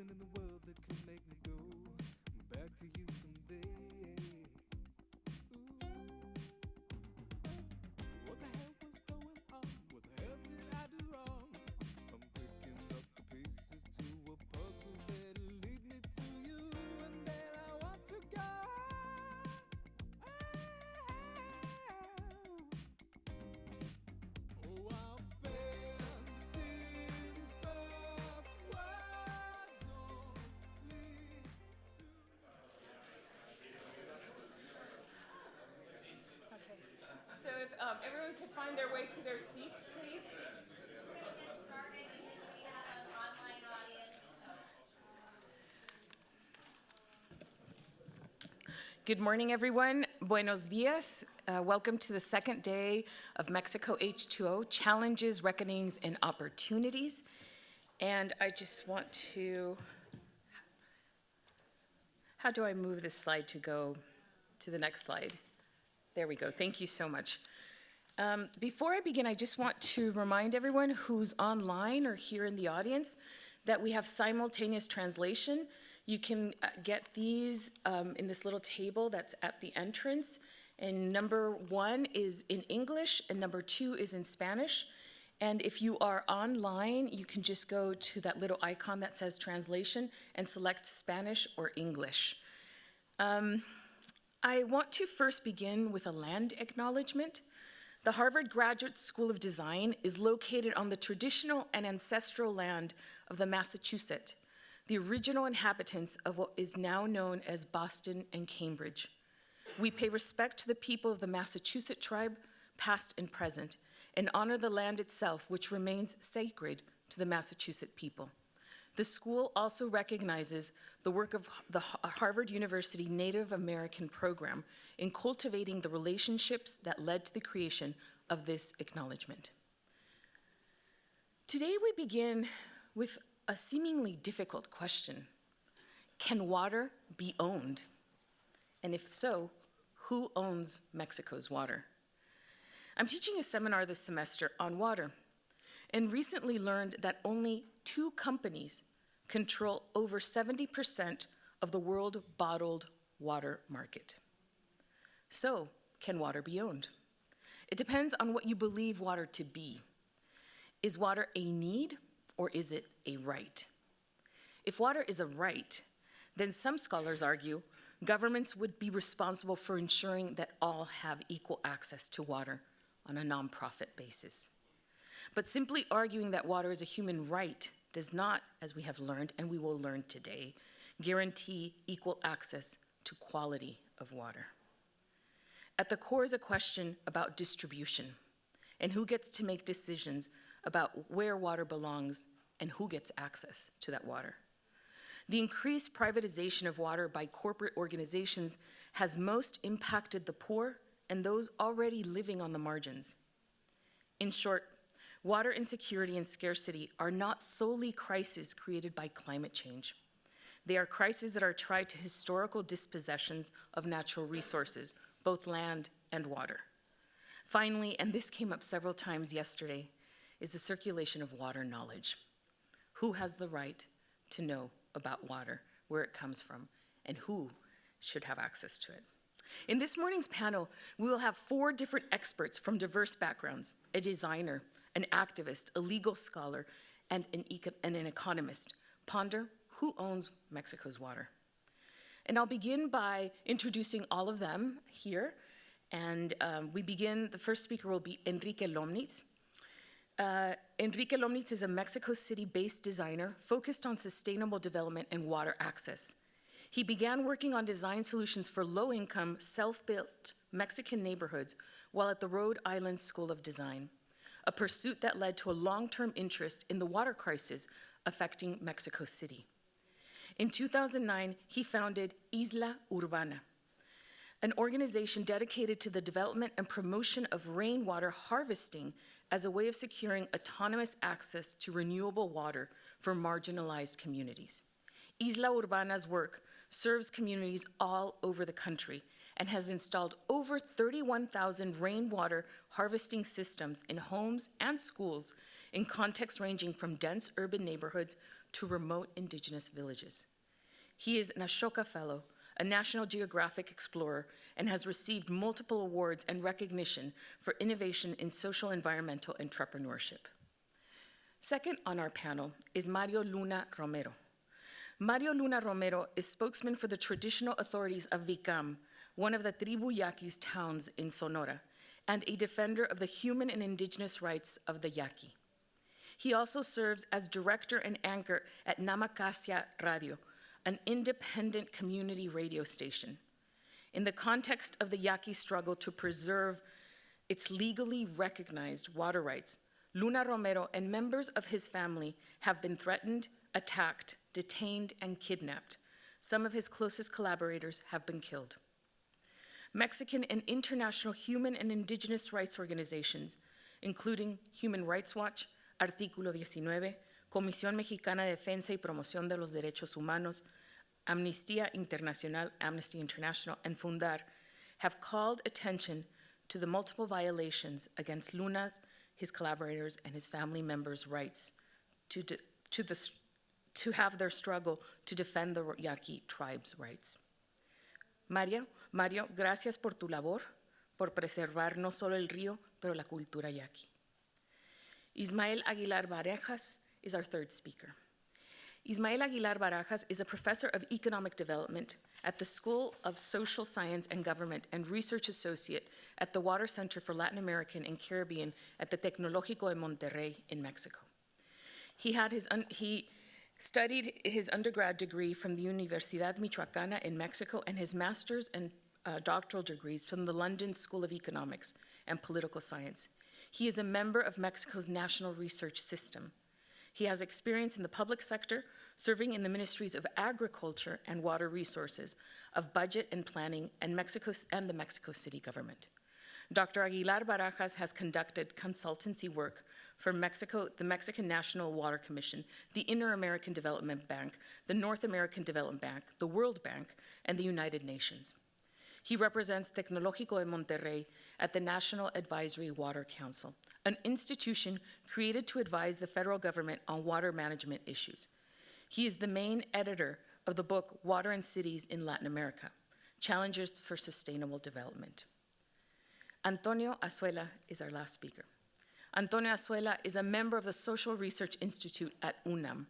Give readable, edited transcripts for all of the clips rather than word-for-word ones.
nothing in the world that can make me go back to you someday. Ooh, what the hell was going on? What the hell did I do wrong? I'm picking up the pieces to a puzzle that'll lead me to you, and then I want to go. Oh, I've been backwards only to. Okay. So if everyone could find their way to their seats, please. We're going to get started because we have an online audience. Good morning, everyone. Buenos dias. Welcome to the second day of Mexico H2O, Challenges, Reckonings, and Opportunities. And I just want to, how do I move this slide to go to the next slide? There we go. Thank you so much. Before I begin, I just want to remind everyone who's online or here in the audience that we have simultaneous translation. You can get these in this little table that's at the entrance. And number 1 is in English and number 2 is in Spanish. And if you are online, you can just go to that little icon that says translation and select Spanish or English. I want to first begin with a land acknowledgement. The Harvard Graduate School of Design is located on the traditional and ancestral land of the Massachusetts, the original inhabitants of what is now known as Boston and Cambridge. We pay respect to the people of the Massachusetts tribe, past and present, and honor the land itself, which remains sacred to the Massachusetts people. The school also recognizes the work of the Harvard University Native American program in cultivating the relationships that led to the creation of this acknowledgement. Today we begin with a seemingly difficult question. Can water be owned? And if so, who owns Mexico's water? I'm teaching a seminar this semester on water and recently learned that only 2 companies control over 70% of the world bottled water market. So, can water be owned? It depends on what you believe water to be. Is water a need or is it a right? If water is a right, then some scholars argue governments would be responsible for ensuring that all have equal access to water on a nonprofit basis. But simply arguing that water is a human right does not, as we have learned, and we will learn today, guarantee equal access to quality of water. At the core is a question about distribution and who gets to make decisions about where water belongs and who gets access to that water. The increased privatization of water by corporate organizations has most impacted the poor and those already living on the margins. In short, water insecurity and scarcity are not solely crises created by climate change. They are crises that are tied to historical dispossessions of natural resources, both land and water. Finally, and this came up several times yesterday, is the circulation of water knowledge. Who has the right to know about water, where it comes from, and who should have access to it? In this morning's panel, we will have 4 different experts from diverse backgrounds: a designer, an activist, a legal scholar, and an economist. Ponder who owns Mexico's water. And I'll begin by introducing all of them here. And the first speaker will be Enrique Lomnitz. Enrique Lomnitz is a Mexico City-based designer focused on sustainable development and water access. He began working on design solutions for low-income, self-built Mexican neighborhoods while at the Rhode Island School of Design, a pursuit that led to a long-term interest in the water crisis affecting Mexico City. In 2009, he founded Isla Urbana, an organization dedicated to the development and promotion of rainwater harvesting as a way of securing autonomous access to renewable water for marginalized communities. Isla Urbana's work serves communities all over the country and has installed over 31,000 rainwater harvesting systems in homes and schools in contexts ranging from dense urban neighborhoods to remote indigenous villages. He is an Ashoka Fellow, a National Geographic explorer, and has received multiple awards and recognition for innovation in social environmental entrepreneurship. Second on our panel is Mario Luna Romero. Mario Luna Romero is spokesman for the traditional authorities of Vicam, one of the Tribu Yaquis towns in Sonora, and a defender of the human and indigenous rights of the Yaqui. He also serves as director and anchor at Namacasia Radio, an independent community radio station. In the context of the Yaqui struggle to preserve its legally recognized water rights, Luna Romero and members of his family have been threatened, attacked, detained, and kidnapped. Some of his closest collaborators have been killed. Mexican and international human and indigenous rights organizations, including Human Rights Watch, Artículo 19, Comisión Mexicana de Defensa y Promoción de los Derechos Humanos, Amnistía Internacional, Amnesty International, and Fundar, have called attention to the multiple violations against Luna's, his collaborators, and his family members' rights to have their struggle to defend the Yaqui tribe's rights. Mario, gracias por tu labor, por preservar no solo el río, pero la cultura yaqui. Ismael Aguilar Barajas is our third speaker. Ismael Aguilar Barajas is a professor of economic development at the School of Social Science and Government and research associate at the Water Center for Latin American and Caribbean at the Tecnológico de Monterrey in Mexico. He studied his undergrad degree from the Universidad Michoacana in Mexico and his master's and doctoral degrees from the London School of Economics and Political Science. He is a member of Mexico's National Research System. He has experience in the public sector, serving in the ministries of Agriculture and Water Resources, of Budget and Planning, and the Mexico City government. Dr. Aguilar Barajas has conducted consultancy work for Mexico, the Mexican National Water Commission, the Inter-American Development Bank, the North American Development Bank, the World Bank, and the United Nations. He represents Tecnológico de Monterrey at the National Advisory Water Council, an institution created to advise the federal government on water management issues. He is the main editor of the book Water and Cities in Latin America, Challenges for Sustainable Development. Antonio Azuela is our last speaker. Antonio Azuela is a member of the Social Research Institute at UNAM.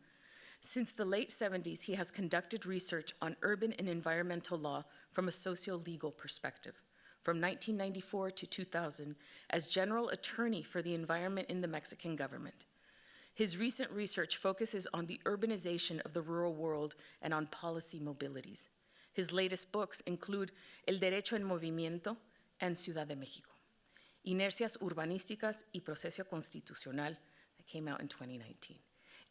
Since the late 70s, he has conducted research on urban and environmental law from a socio-legal perspective. From 1994 to 2000, as general attorney for the environment in the Mexican government. His recent research focuses on the urbanization of the rural world and on policy mobilities. His latest books include El Derecho en Movimiento and Ciudad de México, Inercias Urbanísticas y Proceso Constitucional, that came out in 2019.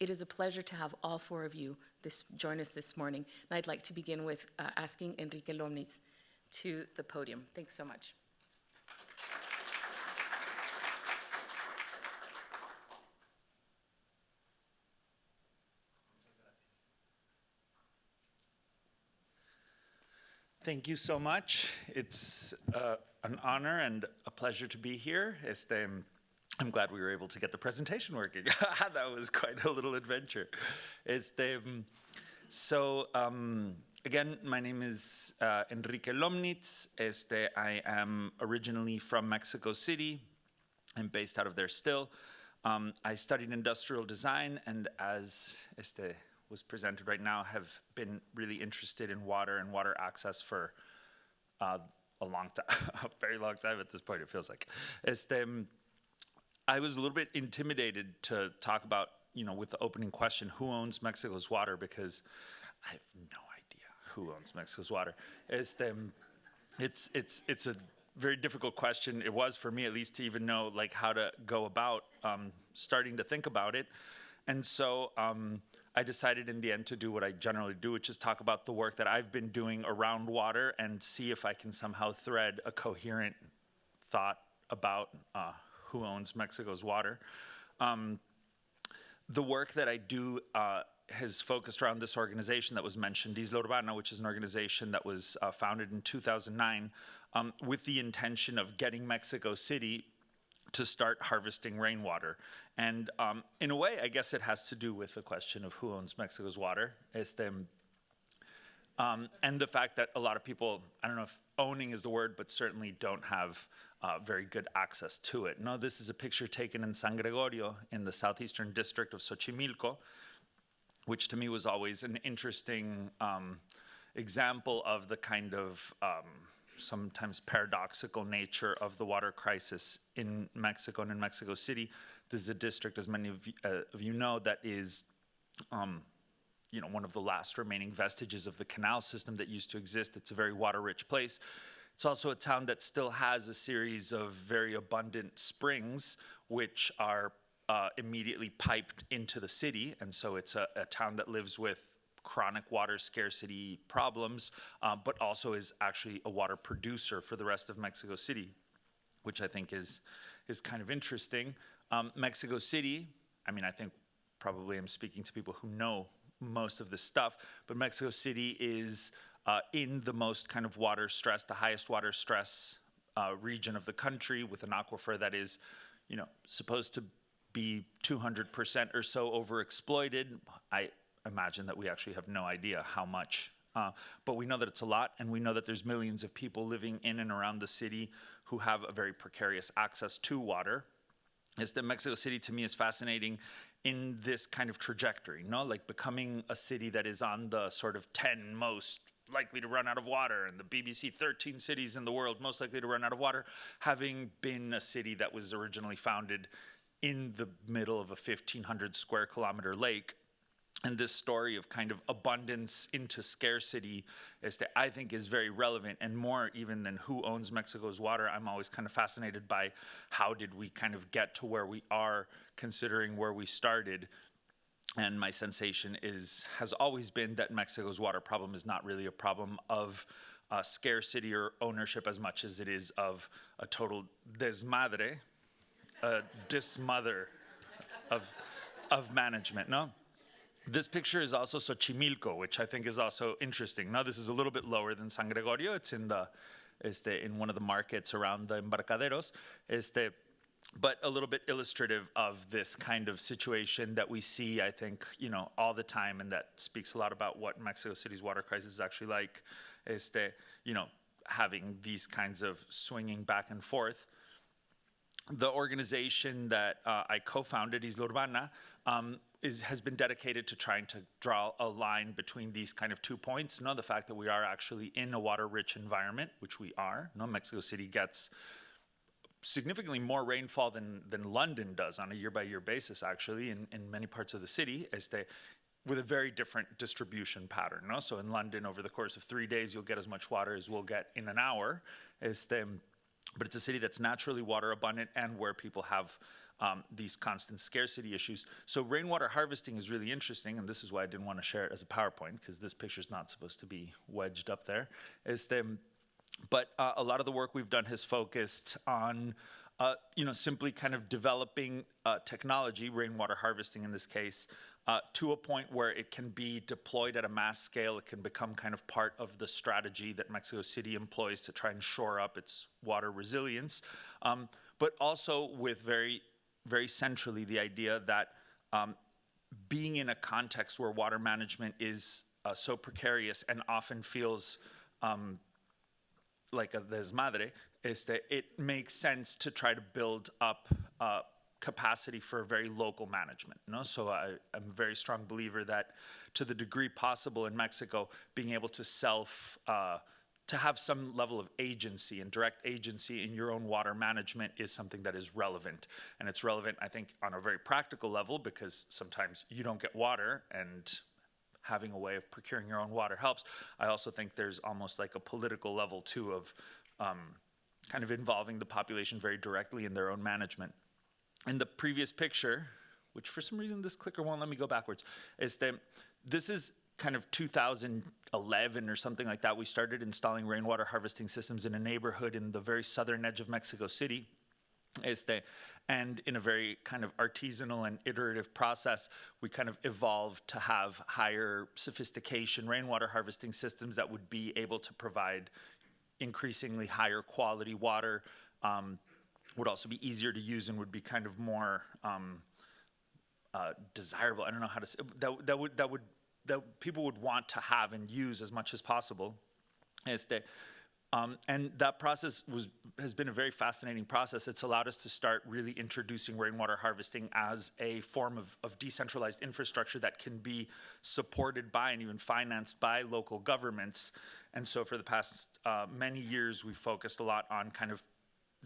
It is a pleasure to have all four of you join us this morning, and I'd like to begin with asking Enrique Lomnitz to the podium. Thanks so much. Thank you so much. It's an honor and a pleasure to be here. I'm glad we were able to get the presentation working. That was quite a little adventure. Again, my name is Enrique Lomnitz. I am originally from Mexico City. I'm based out of there still. I studied industrial design, and as was presented right now, have been really interested in water and water access for a long time, a very long time at this point, it feels like. I was a little bit intimidated to talk about, with the opening question, who owns Mexico's water, because I have no idea who owns Mexico's water. It's a very difficult question. It was for me, at least, to even know how to go about starting to think about it. And so I decided in the end to do what I generally do, which is talk about the work that I've been doing around water and see if I can somehow thread a coherent thought about who owns Mexico's water. The work that I do has focused around this organization that was mentioned, Isla Urbana, which is an organization that was founded in 2009 with the intention of getting Mexico City to start harvesting rainwater. And in a way, I guess it has to do with the question of who owns Mexico's water. And the fact that a lot of people, I don't know if owning is the word, but certainly don't have very good access to it. No, this is a picture taken in San Gregorio in the southeastern district of Xochimilco, which to me was always an interesting example of the kind of sometimes paradoxical nature of the water crisis in Mexico and in Mexico City. This is a district, as many of you know, that is one of the last remaining vestiges of the canal system that used to exist. It's a very water-rich place. It's also a town that still has a series of very abundant springs, which are immediately piped into the city. And so it's a town that lives with chronic water scarcity problems, but also is actually a water producer for the rest of Mexico City, which I think is kind of interesting. Mexico City, I mean, I think probably I'm speaking to people who know most of this stuff, but Mexico City is in the most kind of water stress, the highest water stress region of the country, with an aquifer that is, supposed to be 200% or so overexploited. I imagine that we actually have no idea how much, but we know that it's a lot, and we know that there's millions of people living in and around the city who have a very precarious access to water. Mexico City to me is fascinating in this kind of trajectory, like becoming a city that is on the sort of 10 most likely to run out of water, and the BBC 13 cities in the world most likely to run out of water, having been a city that was originally founded in the middle of a 1,500 square kilometer lake. And this story of kind of abundance into scarcity I think is very relevant, and more even than who owns Mexico's water. I'm always kind of fascinated by how did we kind of get to where we are, considering where we started. And my sensation has always been that Mexico's water problem is not really a problem of scarcity or ownership as much as it is of a total desmadre, a dismother of management, no? This picture is also Xochimilco, which I think is also interesting. Now, this is a little bit lower than San Gregorio. It's in in one of the markets around the Embarcaderos, but a little bit illustrative of this kind of situation that we see, I think, all the time, and that speaks a lot about what Mexico City's water crisis is actually like, having these kinds of swinging back and forth. The organization that I co-founded, Isla Urbana, has been dedicated to trying to draw a line between these kind of 2 points. The fact that we are actually in a water-rich environment, which we are. Mexico City gets significantly more rainfall than London does on a year-by-year basis, actually, in many parts of the city, with a very different distribution pattern. So in London, over the course of 3 days, you'll get as much water as we'll get in an hour. But it's a city that's naturally water abundant and where people have these constant scarcity issues. So rainwater harvesting is really interesting, and this is why I didn't want to share it as a PowerPoint, because this picture is not supposed to be wedged up there. But a lot of the work we've done has focused on simply kind of developing technology, rainwater harvesting in this case, to a point where it can be deployed at a mass scale. It can become kind of part of the strategy that Mexico City employs to try and shore up its water resilience, but also with very, very centrally the idea that being in a context where water management is so precarious and often feels like a desmadre, it makes sense to try to build up capacity for very local management. So I'm a very strong believer that to the degree possible in Mexico, being able to to have some level of agency and direct agency in your own water management is something that is relevant. And it's relevant, I think, on a very practical level, because sometimes you don't get water, and having a way of procuring your own water helps. I also think there's almost like a political level, too, of kind of involving the population very directly in their own management. In the previous picture, which for some reason this clicker won't let me go backwards, this is kind of 2011 or something like that. We started installing rainwater harvesting systems in a neighborhood in the very southern edge of Mexico City. And in a very kind of artisanal and iterative process, we kind of evolved to have higher sophistication rainwater harvesting systems that would be able to provide increasingly higher quality water, would also be easier to use and would be kind of more desirable. I don't know how to say that people would want to have and use as much as possible. And that process has been a very fascinating process. It's allowed us to start really introducing rainwater harvesting as a form of decentralized infrastructure that can be supported by and even financed by local governments. And so for the past many years, we've focused a lot on kind of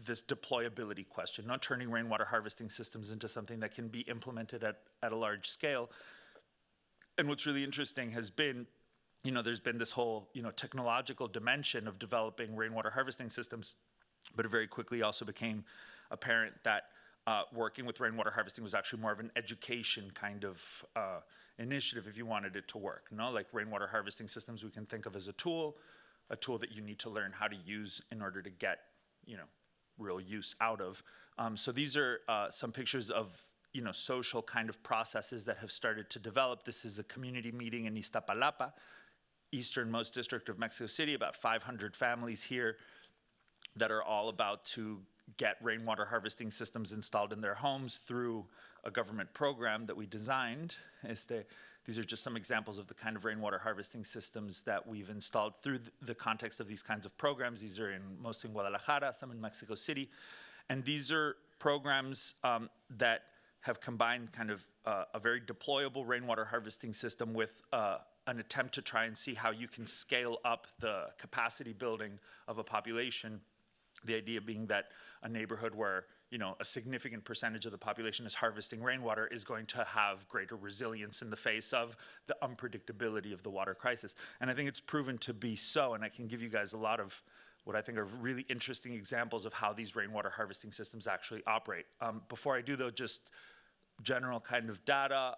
this deployability question, not turning rainwater harvesting systems into something that can be implemented at a large scale. And what's really interesting has been, there's been this whole, technological dimension of developing rainwater harvesting systems, but it very quickly also became apparent that working with rainwater harvesting was actually more of an education kind of initiative if you wanted it to work. Like rainwater harvesting systems we can think of as a tool that you need to learn how to use in order to get, real use out of. So these are some pictures of social kind of processes that have started to develop. This is a community meeting in Iztapalapa, easternmost district of Mexico City, about 500 families here that are all about to get rainwater harvesting systems installed in their homes through a government program that we designed. These are just some examples of the kind of rainwater harvesting systems that we've installed through the context of these kinds of programs. These are mostly in Guadalajara, some in Mexico City. And these are programs that have combined kind of a very deployable rainwater harvesting system with an attempt to try and see how you can scale up the capacity building of a population. The idea being that a neighborhood where, a significant percentage of the population is harvesting rainwater is going to have greater resilience in the face of the unpredictability of the water crisis. And I think it's proven to be so, and I can give you guys a lot of what I think are really interesting examples of how these rainwater harvesting systems actually operate. Before I do, though, just general kind of data.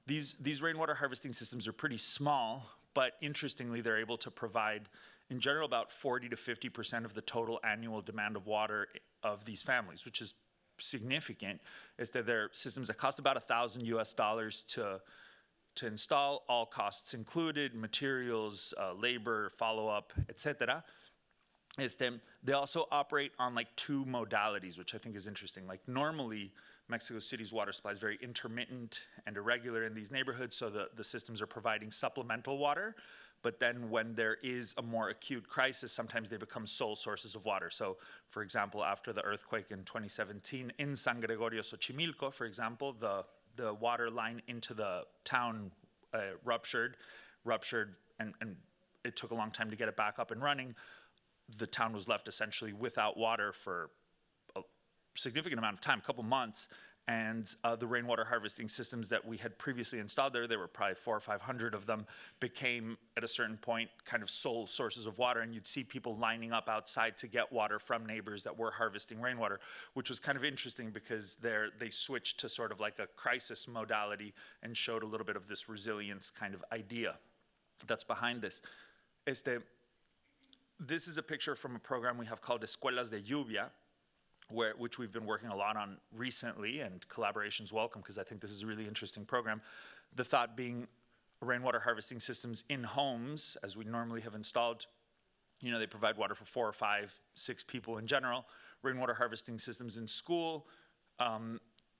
These rainwater harvesting systems are pretty small, but interestingly, they're able to provide, in general, about 40 to 50% of the total annual demand of water of these families, which is significant. Is that they're systems that cost about $1,000 to install, all costs included, materials, labor, follow-up, etc. They also operate on like two modalities, which I think is interesting. Like normally, Mexico City's water supply is very intermittent and irregular in these neighborhoods, so the systems are providing supplemental water. But then when there is a more acute crisis, sometimes they become sole sources of water. So, for example, after the earthquake in 2017 in San Gregorio, Xochimilco, for example, the water line into the town ruptured, and it took a long time to get it back up and running. The town was left essentially without water for a significant amount of time, a couple months, and the rainwater harvesting systems that we had previously installed there were probably 400 or 500 of them, became at a certain point kind of sole sources of water, and you'd see people lining up outside to get water from neighbors that were harvesting rainwater, which was kind of interesting because they switched to sort of like a crisis modality and showed a little bit of this resilience kind of idea that's behind this. This is a picture from a program we have called Escuelas de Lluvia, which we've been working a lot on recently, and collaboration's welcome because I think this is a really interesting program. The thought being rainwater harvesting systems in homes, as we normally have installed, they provide water for 4 or 5, 6 people in general. Rainwater harvesting systems in school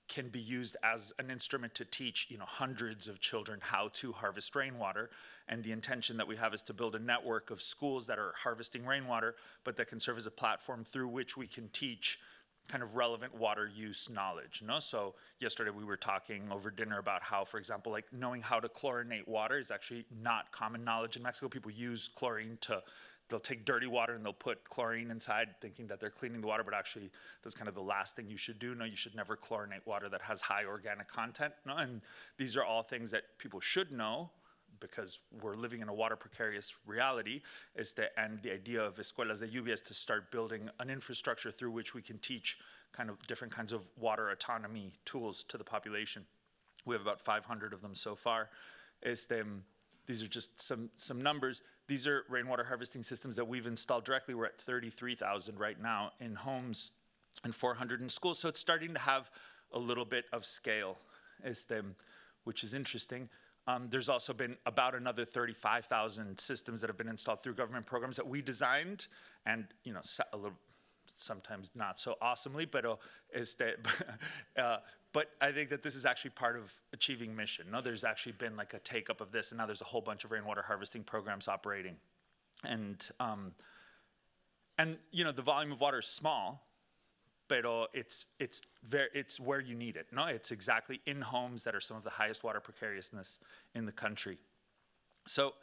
can be used as an instrument to teach, hundreds of children how to harvest rainwater. And the intention that we have is to build a network of schools that are harvesting rainwater, but that can serve as a platform through which we can teach kind of relevant water use knowledge. So yesterday we were talking over dinner about how, for example, like knowing how to chlorinate water is actually not common knowledge in Mexico. People use chlorine they'll take dirty water and they'll put chlorine inside thinking that they're cleaning the water, but actually that's kind of the last thing you should do. No, you should never chlorinate water that has high organic content. And these are all things that people should know because we're living in a water precarious reality. And the idea of Escuelas de Lluvia is to start building an infrastructure through which we can teach kind of different kinds of water autonomy tools to the population. We have about 500 of them so far. These are just some numbers. These are rainwater harvesting systems that we've installed directly. We're at 33,000 right now in homes and 400 in schools. So it's starting to have a little bit of scale, which is interesting. There's also been about another 35,000 systems that have been installed through government programs that we designed, and a little, sometimes not so awesomely, but But I think that this is actually part of achieving mission. No, there's actually been like a take up of this, and now there's a whole bunch of rainwater harvesting programs operating. And you know, the volume of water is small, but it's where you need it. No, it's exactly in homes that are some of the highest water precariousness in the country. So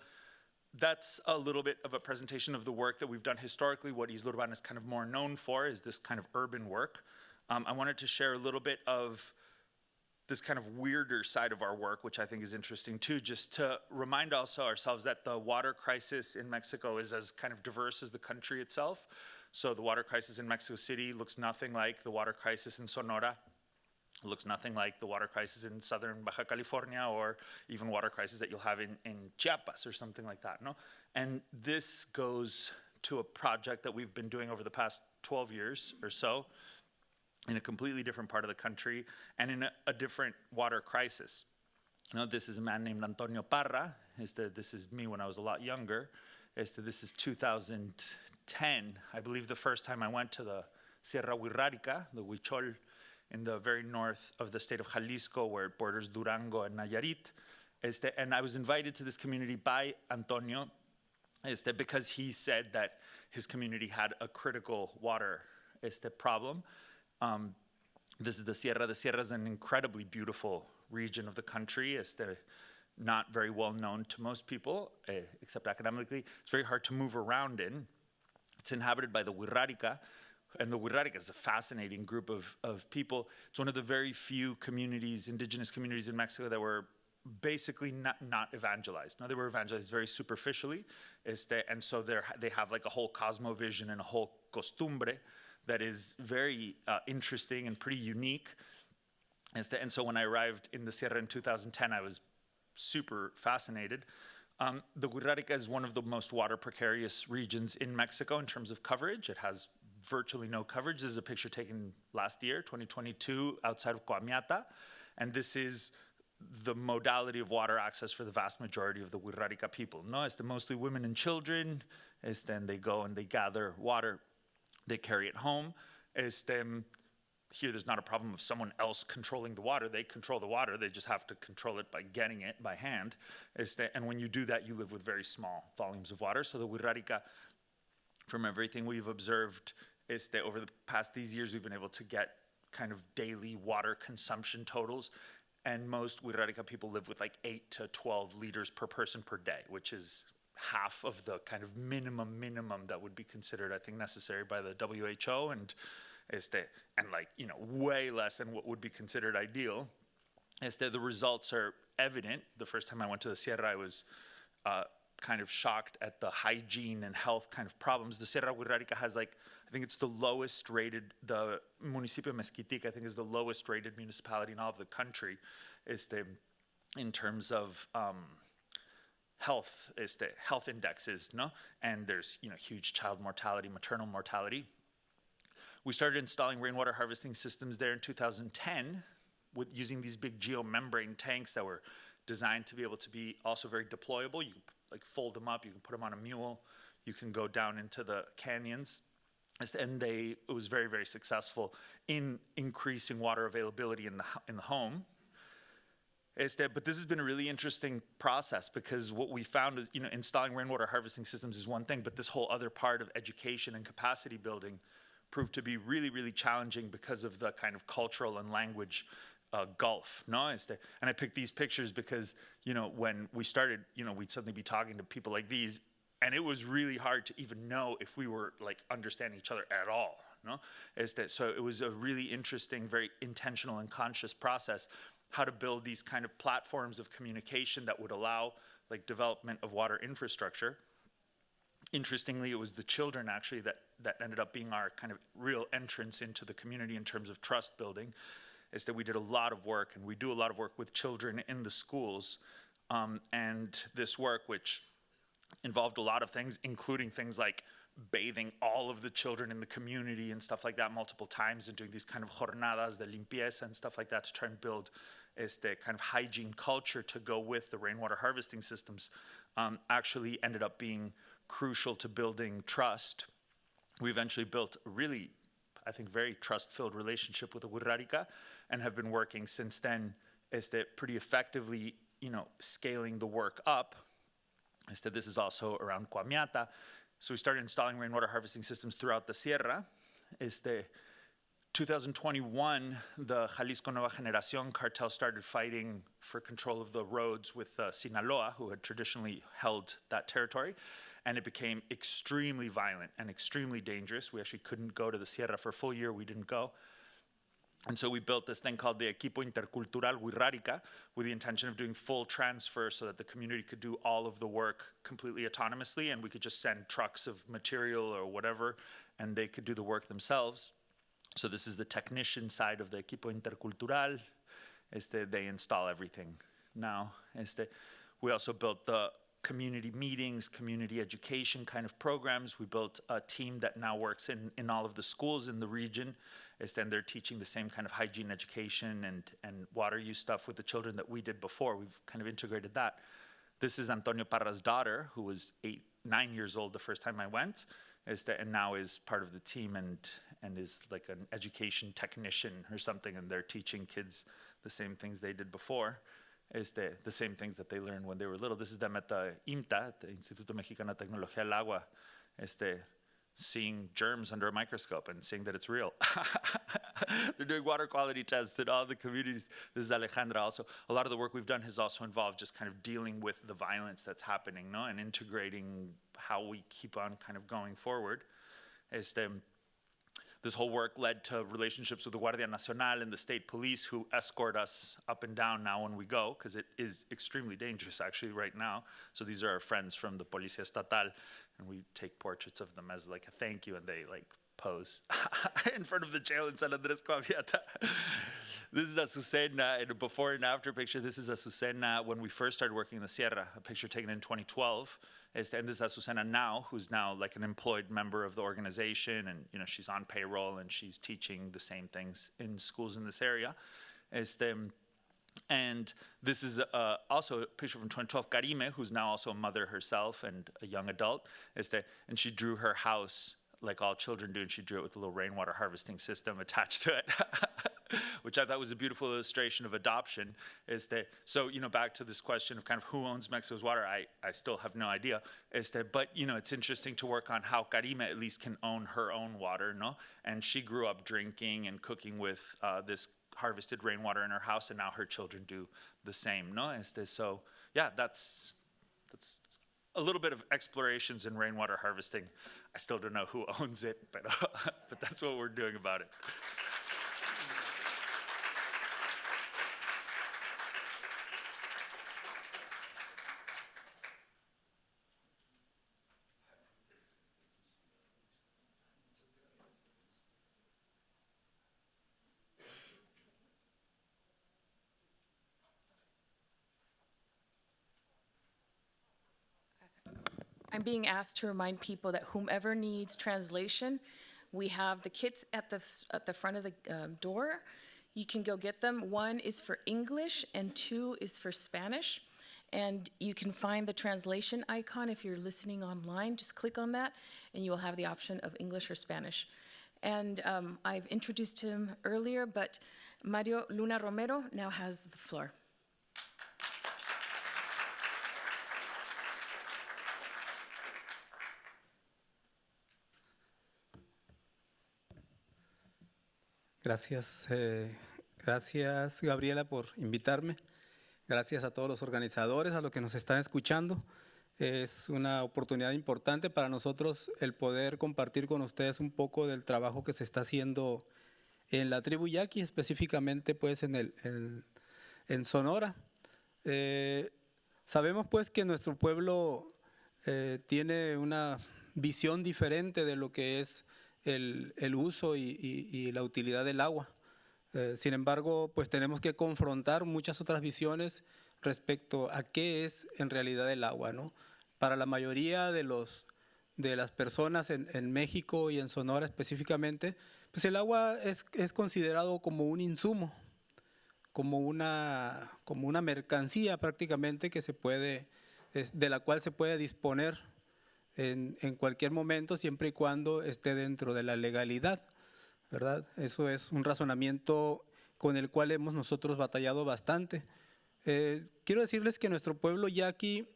that's a little bit of a presentation of the work that we've done historically. What Isla Urbana is kind of more known for is this kind of urban work. I wanted to share a little bit of this kind of weirder side of our work, which I think is interesting too, just to remind also ourselves that the water crisis in Mexico is as kind of diverse as the country itself. So the water crisis in Mexico City looks nothing like the water crisis in Sonora. It looks nothing like the water crisis in southern Baja California, or even water crisis that you'll have in Chiapas or something like that, no? And this goes to a project that we've been doing over the past 12 years or so in a completely different part of the country and in a different water crisis. You know, this is a man named Antonio Parra. This is me when I was a lot younger. This is 2010, I believe, the first time I went to the Sierra Huirrárica, the Huichol, in the very north of the state of Jalisco, where it borders Durango and Nayarit. And I was invited to this community by Antonio because he said that his community had a critical water problem. This is the Sierra. The Sierra is an incredibly beautiful region of the country. Not very well known to most people, except academically. It's very hard to move around in. It's inhabited by the Huirrárica, and the Huirrárica is a fascinating group of people. It's one of the very few communities, indigenous communities in Mexico, that were basically not evangelized. Now, they were evangelized very superficially, and so they have like a whole cosmovision and a whole costumbre that is very interesting and pretty unique. And so when I arrived in the Sierra in 2010, I was super fascinated. The Huirrárica is one of the most water precarious regions in Mexico in terms of coverage. It has virtually no coverage. This is a picture taken last year, 2022, outside of Coamiata. And this is the modality of water access for the vast majority of the Huirrárica people. No, it's mostly women and children. Then they go and they gather water. They carry it home. Here, there's not a problem of someone else controlling the water. They control the water. They just have to control it by getting it by hand. And when you do that, you live with very small volumes of water. So the Huirrárica, from everything we've observed, over the past these years, we've been able to get kind of daily water consumption totals. And most Huirrárica people live with like 8 to 12 liters per person per day, which is half of the kind of minimum that would be considered, I think, necessary by the WHO, and like, you know, way less than what would be considered ideal. The results are evident. The first time I went to the Sierra, I was kind of shocked at the hygiene and health kind of problems. The Sierra Huirrárica has I think it's the lowest rated, the Municipio Mezquitic, I think, is the lowest rated municipality in all of the country, in terms of health indexes, no? And there's, you know, huge child mortality, maternal mortality. We started installing rainwater harvesting systems there in 2010 with using these big geomembrane tanks that were designed to be able to be also very deployable. You can like fold them up, you can put them on a mule, you can go down into the canyons. And it was very, very successful in increasing water availability in the home. But this has been a really interesting process, because what we found is, you know, installing rainwater harvesting systems is one thing, but this whole other part of education and capacity building proved to be really, really challenging because of the kind of cultural and language gulf. No, and I picked these pictures because, you know, when we started, you know, we'd suddenly be talking to people like these, and it was really hard to even know if we were like understanding each other at all. No, so it was a really interesting, very intentional and conscious process, how to build these kind of platforms of communication that would allow like development of water infrastructure. Interestingly, it was the children actually that ended up being our kind of real entrance into the community in terms of trust building. We did a lot of work, and we do a lot of work with children in the schools. And this work, which involved a lot of things, including things like bathing all of the children in the community and stuff like that multiple times, and doing these kind of jornadas de limpieza and stuff like that to try and build kind of hygiene culture to go with the rainwater harvesting systems, actually ended up being crucial to building trust. We eventually built a really, I think, very trust-filled relationship with the Wirrárica and have been working since then pretty effectively, scaling the work up. This is also around Cuamiata. So we started installing rainwater harvesting systems throughout the Sierra. 2021, the Jalisco Nueva Generación cartel started fighting for control of the roads with Sinaloa, who had traditionally held that territory. And it became extremely violent and extremely dangerous. We actually couldn't go to the Sierra for a full year. We didn't go. And so we built this thing called the Equipo Intercultural Wirrárica with the intention of doing full transfer so that the community could do all of the work completely autonomously, and we could just send trucks of material or whatever, and they could do the work themselves. So this is the technician side of the Equipo Intercultural. They install everything now. We also built the community meetings, community education kind of programs. We built a team that now works in all of the schools in the region. And they're teaching the same kind of hygiene education and water use stuff with the children that we did before. We've kind of integrated that. This is Antonio Parra's daughter, who was 9 years old the first time I went, and now is part of the team and is like an education technician or something, and they're teaching kids the same things they did before. The same things that they learned when they were little. This is them at the IMTA, the Instituto Mexicano de Tecnología del Agua, seeing germs under a microscope and seeing that it's real. They're doing water quality tests in all the communities. This is Alejandra also. A lot of the work we've done has also involved just kind of dealing with the violence that's happening, and integrating how we keep on kind of going forward. This whole work led to relationships with the Guardia Nacional and the state police, who escort us up and down now when we go, because it is extremely dangerous actually right now. So these are our friends from the Policía Estatal, and we take portraits of them as like a thank you, and they like pose in front of the jail in San Andrés Cuamiata. This is Azucena in a before and after picture. This is Azucena when we first started working in the Sierra, a picture taken in 2012. And this is Azucena now, who's now like an employed member of the organization, and she's on payroll and she's teaching the same things in schools in this area. And this is also a picture from 2012, Karime, who's now also a mother herself and a young adult. And she drew her house like all children do, and she drew it with a little rainwater harvesting system attached to it, which I thought was a beautiful illustration of adoption. So, back to this question of kind of who owns Mexico's water, I still have no idea. But, it's interesting to work on how Karime at least can own her own water, no? And she grew up drinking and cooking with this harvested rainwater in her house, and now her children do the same, no? So, yeah, that's a little bit of explorations in rainwater harvesting. I still don't know who owns it, but that's what we're doing about it. I'm being asked to remind people that whomever needs translation, we have the kits at the front of the door. You can go get them. 1 is for English and 2 is for Spanish. And you can find the translation icon if you're listening online. Just click on that and you will have the option of English or Spanish. And I've introduced him earlier, but Mario Luna Romero now has the floor. Gracias, gracias Gabriela por invitarme. Gracias a todos los organizadores, a los que nos están escuchando. Es una oportunidad importante para nosotros el poder compartir con ustedes un poco del trabajo que se está haciendo en la tribu Yaqui, específicamente pues en Sonora. Sabemos pues que nuestro pueblo tiene una visión diferente de lo que es el uso y la utilidad del agua. Sin embargo, pues tenemos que confrontar muchas otras visiones respecto a qué es en realidad el agua, ¿no? Para la mayoría de las personas en México y en Sonora específicamente, pues el agua es considerado como un insumo, como una mercancía prácticamente que de la cual se puede disponer en cualquier momento, siempre y cuando esté dentro de la legalidad. ¿verdad? Eso es un razonamiento con el cual hemos nosotros batallado bastante. Quiero decirles que nuestro pueblo yaqui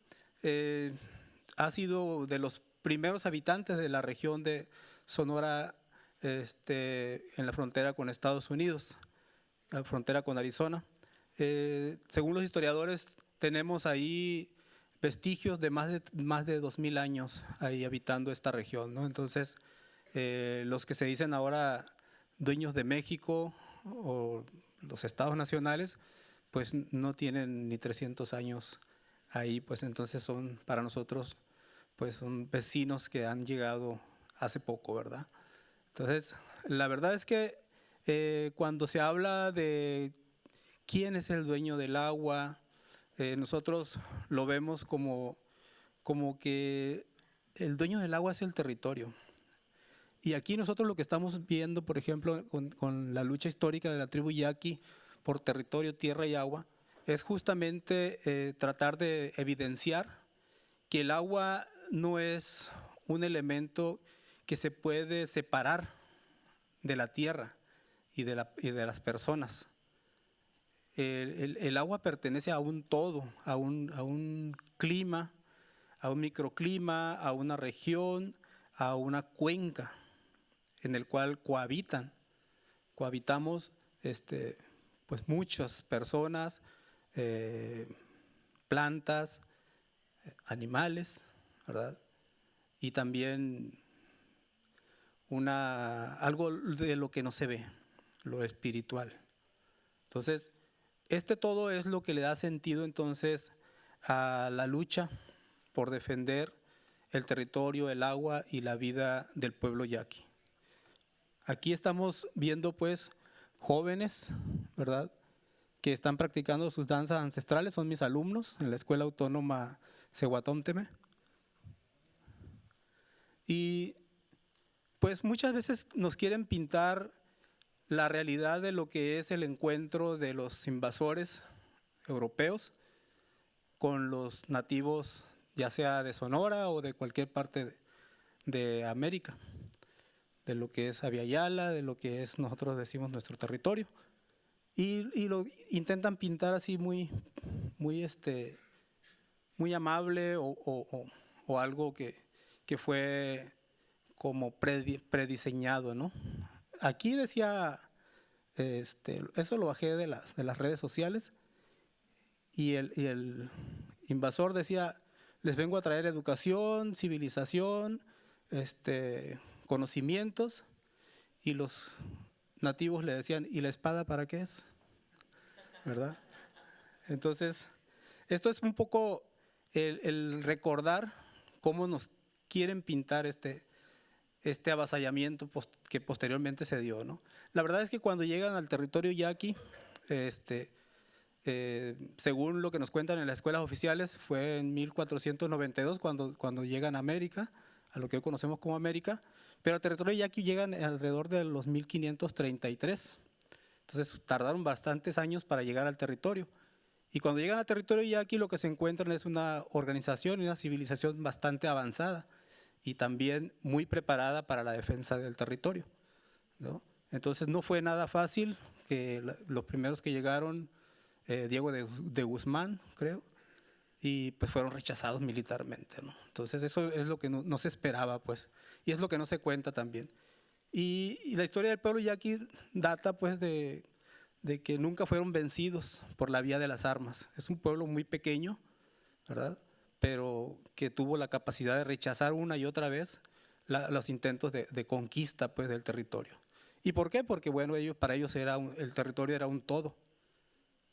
ha sido de los primeros habitantes de la región de Sonora, en la frontera con Estados Unidos, la frontera con Arizona. Según los historiadores, tenemos ahí vestigios de más de 2000 años ahí habitando esta región, ¿no? Entonces, los que se dicen ahora dueños de México o los estados nacionales, pues no tienen ni 300 años ahí, pues entonces son para nosotros, pues son vecinos que han llegado hace poco, ¿verdad? Entonces, la verdad es que cuando se habla de quién es el dueño del agua, nosotros lo vemos como que el dueño del agua es el territorio. Y aquí nosotros lo que estamos viendo, por ejemplo, con la lucha histórica de la tribu yaqui por territorio, tierra y agua, es justamente tratar de evidenciar que el agua no es un elemento que se puede separar de la tierra y de las personas. El agua pertenece a un todo, a un clima, a un microclima, a una región, a una cuenca en el cual cohabitamos pues muchas personas, plantas, animales, ¿verdad? Y también algo de lo que no se ve, lo espiritual. Entonces, todo es lo que le da sentido entonces a la lucha por defender el territorio, el agua y la vida del pueblo yaqui. Aquí estamos viendo pues jóvenes, ¿verdad?, que están practicando sus danzas ancestrales, son mis alumnos en la Escuela Autónoma Cehuatómteme. Y pues muchas veces nos quieren pintar la realidad de lo que es el encuentro de los invasores europeos con los nativos, ya sea de Sonora o de cualquier parte de América, de lo que es Aviala, de lo que es, nosotros decimos, nuestro territorio. Y lo intentan pintar así muy amable o algo que fue como prediseñado, ¿no? Aquí decía, eso lo bajé de las redes sociales, y el invasor decía: les vengo a traer educación, civilización, conocimientos, y los nativos le decían: ¿y la espada para qué es? ¿Verdad? Entonces, esto es un poco el recordar cómo nos quieren pintar este avasallamiento que posteriormente se dio, ¿no? La verdad es que cuando llegan al territorio yaqui, según lo que nos cuentan en las escuelas oficiales, fue en 1492 cuando llegan a América, a lo que hoy conocemos como América, pero al territorio yaqui llegan alrededor de los 1533. Entonces tardaron bastantes años para llegar al territorio. Y cuando llegan al territorio yaqui, lo que se encuentran es una organización y una civilización bastante avanzada y también muy preparada para la defensa del territorio, ¿no? Entonces no fue nada fácil, que los primeros que llegaron, Diego de Guzmán, creo, y pues fueron rechazados militarmente, ¿no? Entonces eso es lo que no se esperaba, pues, y es lo que no se cuenta también. Y la historia del pueblo yaqui data pues de que nunca fueron vencidos por la vía de las armas. Es un pueblo muy pequeño, ¿verdad?, pero que tuvo la capacidad de rechazar una y otra vez los intentos de conquista pues del territorio. ¿Y por qué? Porque bueno, para ellos el territorio era un todo.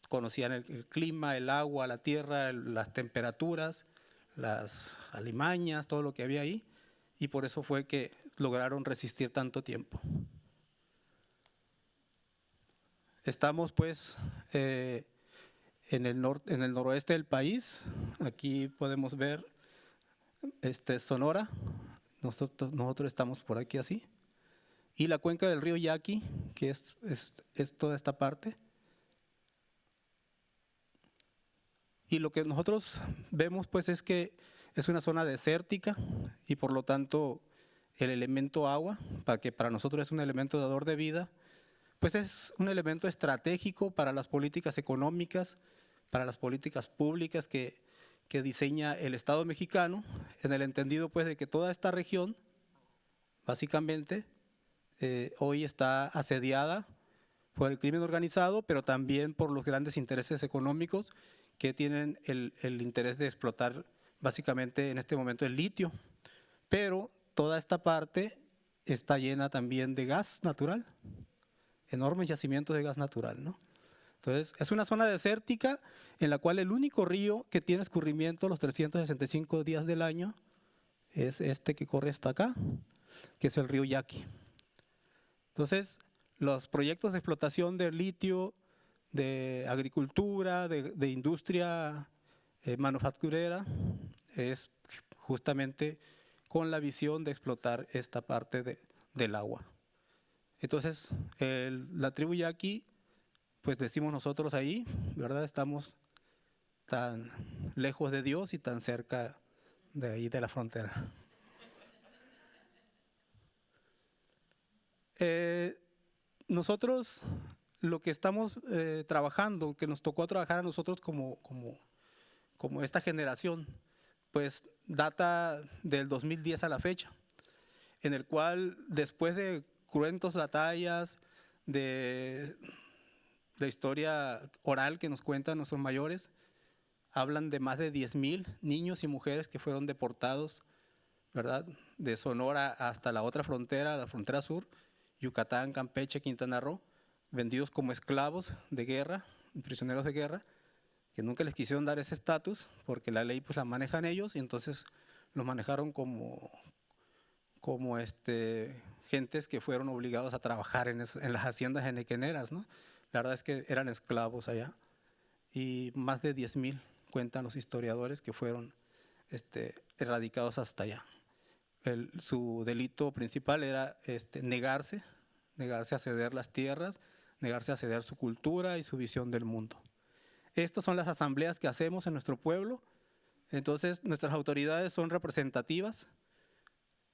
Conocían el clima, el agua, la tierra, las temperaturas, las alimañas, todo lo que había ahí, y por eso fue que lograron resistir tanto tiempo. Estamos pues en el noroeste del país. Aquí podemos ver Sonora. Nosotros estamos por aquí así. Y la cuenca del río Yaqui, que es toda esta parte. Y lo que nosotros vemos pues es que es una zona desértica y por lo tanto el elemento agua, para que para nosotros es un elemento dador de vida, pues es un elemento estratégico para las políticas económicas, para las políticas públicas que diseña el Estado mexicano, en el entendido pues de que toda esta región, básicamente, hoy está asediada por el crimen organizado, pero también por los grandes intereses económicos que tienen el interés de explotar básicamente en este momento el litio. Pero toda esta parte está llena también de gas natural, enormes yacimientos de gas natural, ¿no? Entonces, es una zona desértica en la cual el único río que tiene escurrimiento los 365 días del año es este que corre hasta acá, que es el río Yaqui. Entonces, los proyectos de explotación de litio, de agricultura, de industria manufacturera, es justamente con la visión de explotar esta parte del agua. Entonces, la tribu Yaqui, pues decimos nosotros ahí, ¿verdad? Estamos tan lejos de Dios y tan cerca de ahí de la frontera. Nosotros lo que estamos trabajando, que nos tocó trabajar a nosotros como esta generación, pues data del 2010 a la fecha, en el cual después de cruentas batallas, de la historia oral que nos cuentan nuestros mayores, hablan de más de 10,000 niños y mujeres que fueron deportados, ¿verdad? De Sonora hasta la otra frontera, la frontera sur, Yucatán, Campeche, Quintana Roo, vendidos como esclavos de guerra, prisioneros de guerra, que nunca les quisieron dar ese estatus porque la ley pues la manejan ellos y entonces los manejaron como gentes que fueron obligados a trabajar en las haciendas henequeneras, ¿no? La verdad es que eran esclavos allá y más de 10,000 cuentan los historiadores que fueron erradicados hasta allá. Su delito principal era negarse a ceder las tierras, negarse a ceder su cultura y su visión del mundo. Estas son las asambleas que hacemos en nuestro pueblo. Entonces, nuestras autoridades son representativas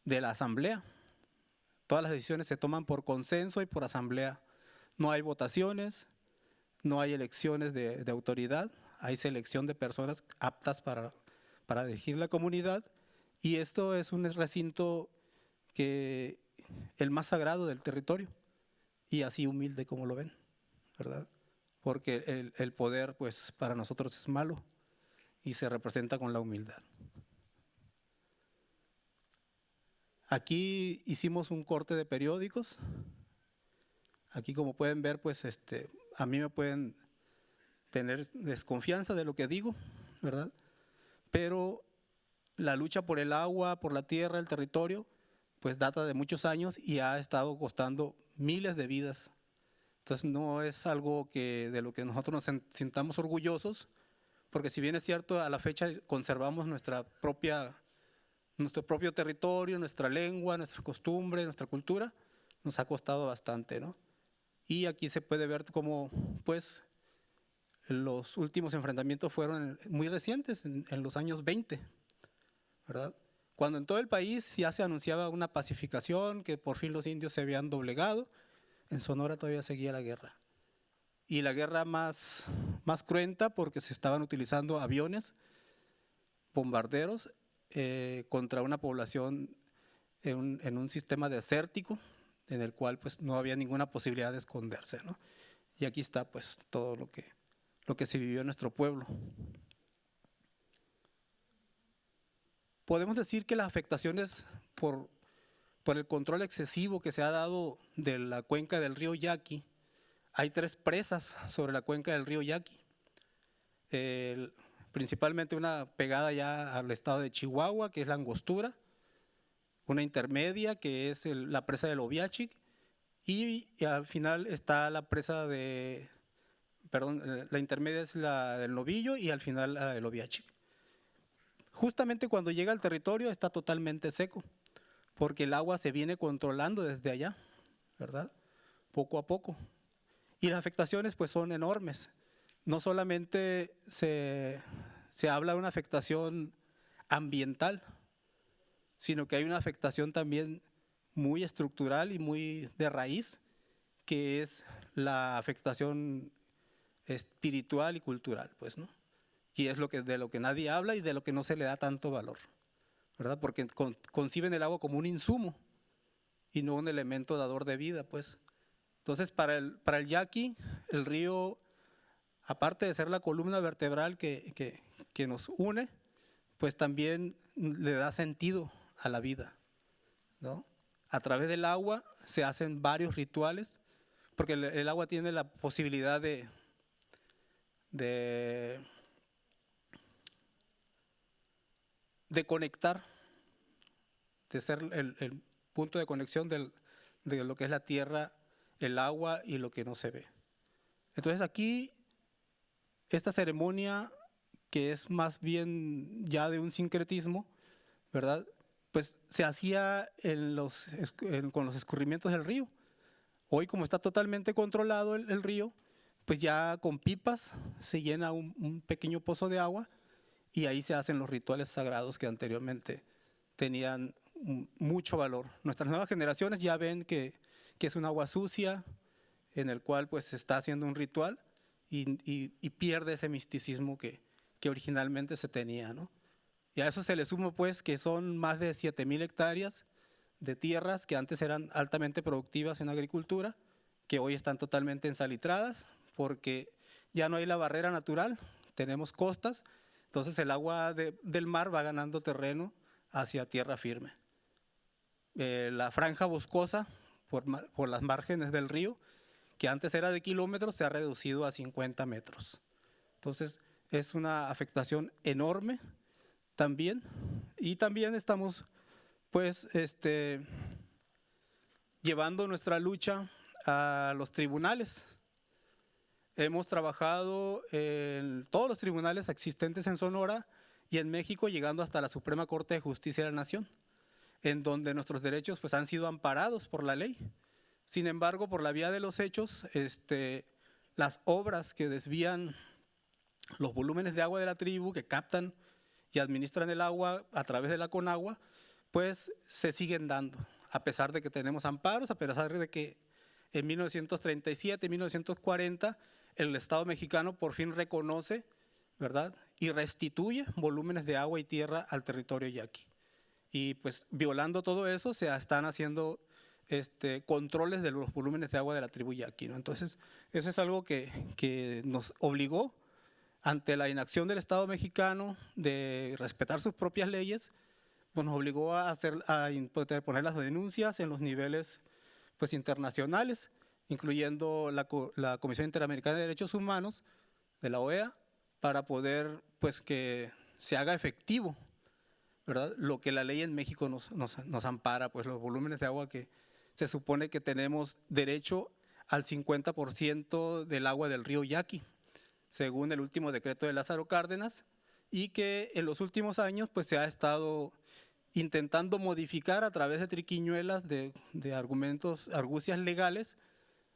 de la asamblea. Todas las decisiones se toman por consenso y por asamblea. No hay votaciones, no hay elecciones de autoridad, hay selección de personas aptas para dirigir la comunidad. Y esto es un recinto el más sagrado del territorio y así humilde como lo ven, ¿verdad? Porque el poder pues para nosotros es malo y se representa con la humildad. Aquí hicimos un corte de periódicos. Aquí como pueden ver pues a mí me pueden tener desconfianza de lo que digo, ¿verdad? Pero la lucha por el agua, por la tierra, el territorio, pues data de muchos años y ha estado costando miles de vidas. Entonces no es algo de lo que nosotros nos sintamos orgullosos, porque si bien es cierto, a la fecha conservamos nuestro propio territorio, nuestra lengua, nuestra costumbre, nuestra cultura, nos ha costado bastante, ¿no? Y aquí se puede ver cómo, pues, los últimos enfrentamientos fueron muy recientes, en los años 20, ¿verdad? Cuando en todo el país ya se anunciaba una pacificación, que por fin los indios se habían doblegado, en Sonora todavía seguía la guerra. Y la guerra más cruenta porque se estaban utilizando aviones, bombarderos, contra una población en un sistema desértico, en el cual pues no había ninguna posibilidad de esconderse, ¿no? Y aquí está pues todo lo que se vivió en nuestro pueblo. Podemos decir que las afectaciones por el control excesivo que se ha dado de la cuenca del río Yaqui, hay 3 presas sobre la cuenca del río Yaqui. Principalmente una pegada ya al estado de Chihuahua, que es la Angostura, una intermedia, que es la presa del Oviachic, y al final está la presa la intermedia es la del Novillo y al final el Oviachic. Justamente cuando llega al territorio está totalmente seco, porque el agua se viene controlando desde allá, ¿verdad? Poco a poco. Y las afectaciones pues son enormes. No solamente se habla de una afectación ambiental, sino que hay una afectación también muy estructural y muy de raíz, que es la afectación espiritual y cultural, pues, ¿no? Y es de lo que nadie habla y de lo que no se le da tanto valor, ¿verdad? Porque conciben el agua como un insumo y no un elemento dador de vida, pues. Entonces, para el yaqui, el río, aparte de ser la columna vertebral que nos une, pues también le da sentido a la vida, ¿no? A través del agua se hacen varios rituales, porque el agua tiene la posibilidad de conectar, de ser el punto de conexión de lo que es la tierra, el agua y lo que no se ve. Entonces aquí, esta ceremonia, que es más bien ya de un sincretismo, ¿verdad? Pues se hacía con los escurrimientos del río. Hoy, como está totalmente controlado el río, pues ya con pipas se llena un pequeño pozo de agua y ahí se hacen los rituales sagrados que anteriormente tenían mucho valor. Nuestras nuevas generaciones ya ven que es un agua sucia en el cual pues se está haciendo un ritual y pierde ese misticismo que originalmente se tenía, ¿no? Y a eso se le suma pues que son más de 7,000 hectáreas de tierras que antes eran altamente productivas en agricultura, que hoy están totalmente ensalitradas porque ya no hay la barrera natural, tenemos costas, entonces el agua del mar va ganando terreno hacia tierra firme. La franja boscosa por las márgenes del río, que antes era de kilómetros, se ha reducido a 50 metros. Entonces es una afectación enorme también, y también estamos pues llevando nuestra lucha a los tribunales. Hemos trabajado en todos los tribunales existentes en Sonora y en México, llegando hasta la Suprema Corte de Justicia de la Nación, en donde nuestros derechos pues, han sido amparados por la ley. Sin embargo, por la vía de los hechos, las obras que desvían los volúmenes de agua de la tribu, que captan y administran el agua a través de la Conagua, pues se siguen dando, a pesar de que tenemos amparos, a pesar de que en 1937, 1940, el Estado mexicano por fin reconoce, ¿verdad?, y restituye volúmenes de agua y tierra al territorio yaqui. Y pues violando todo eso, se están haciendo controles de los volúmenes de agua de la tribu yaqui, ¿no? Entonces, eso es algo que nos obligó, ante la inacción del Estado mexicano de respetar sus propias leyes, pues nos obligó a poner las denuncias en los niveles pues, internacionales, incluyendo la Comisión Interamericana de Derechos Humanos de la OEA, para poder pues, que se haga efectivo, ¿verdad?, lo que la ley en México nos ampara, pues los volúmenes de agua que se supone que tenemos derecho al 50% del agua del río Yaqui, según el último decreto de Lázaro Cárdenas, y que en los últimos años pues, se ha estado intentando modificar a través de triquiñuelas, de argucias legales,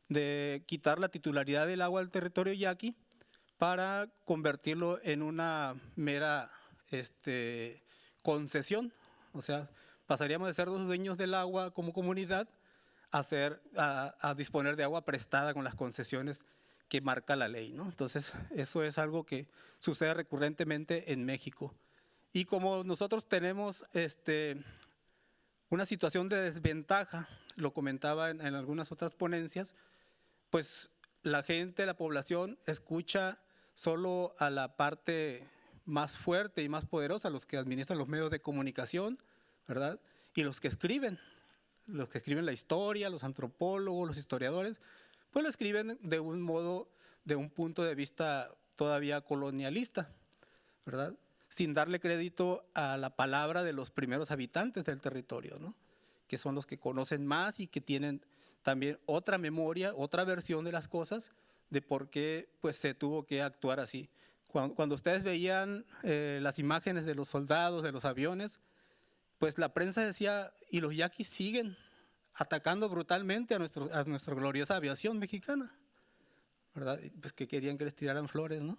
de quitar la titularidad del agua del territorio yaqui para convertirlo en una mera concesión. O sea, pasaríamos de ser los dueños del agua como comunidad a disponer de agua prestada con las concesiones que marca la ley, ¿no? Entonces, eso es algo que sucede recurrentemente en México. Y como nosotros tenemos una situación de desventaja, lo comentaba en algunas otras ponencias, pues la gente, la población, escucha solo a la parte más fuerte y más poderosa, los que administran los medios de comunicación, ¿verdad? Y los que escriben la historia, los antropólogos, los historiadores, pues lo escriben de un modo, de un punto de vista todavía colonialista, ¿verdad?, sin darle crédito a la palabra de los primeros habitantes del territorio, ¿no?, que son los que conocen más y que tienen también otra memoria, otra versión de las cosas, de por qué pues, se tuvo que actuar así. Cuando ustedes veían las imágenes de los soldados, de los aviones, pues la prensa decía, y los yaquis siguen atacando brutalmente a nuestra gloriosa aviación mexicana, ¿verdad? Pues que querían que les tiraran flores, ¿no?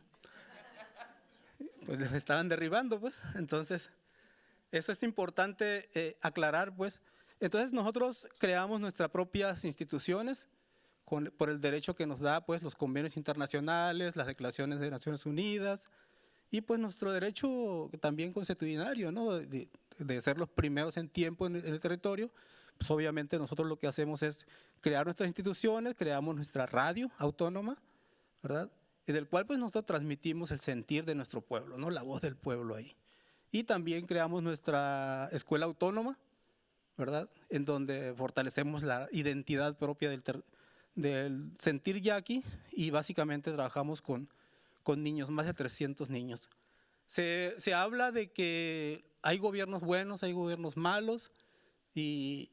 Pues les estaban derribando, pues. Entonces, Eso es importante aclarar, pues. Entonces nosotros creamos nuestras propias instituciones por el derecho que nos da, pues, los convenios internacionales, las declaraciones de Naciones Unidas y, pues, nuestro derecho también constitucionario, ¿no? De ser los primeros en tiempo en el territorio. Pues obviamente nosotros lo que hacemos es crear nuestras instituciones, creamos nuestra radio autónoma, ¿verdad? Y del cual pues nosotros transmitimos el sentir de nuestro pueblo, ¿no? La voz del pueblo ahí. Y también creamos nuestra escuela autónoma, ¿verdad? En donde fortalecemos la identidad propia del sentir yaqui y básicamente trabajamos con niños, más de 300 niños. Se habla de que hay gobiernos buenos, hay gobiernos malos y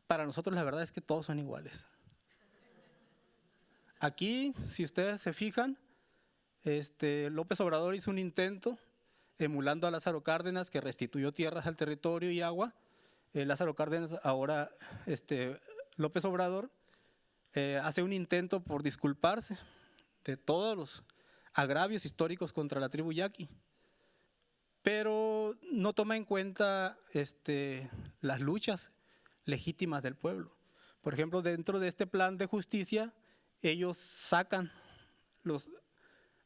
para nosotros la verdad es que todos son iguales. Aquí, si ustedes se fijan, López Obrador hizo un intento emulando a Lázaro Cárdenas, que restituyó tierras al territorio y agua. Lázaro Cárdenas, ahora López Obrador, hace un intento por disculparse de todos los agravios históricos contra la tribu yaqui, pero no toma en cuenta las luchas legítimas del pueblo. Por ejemplo, dentro de este plan de justicia, ellos sacan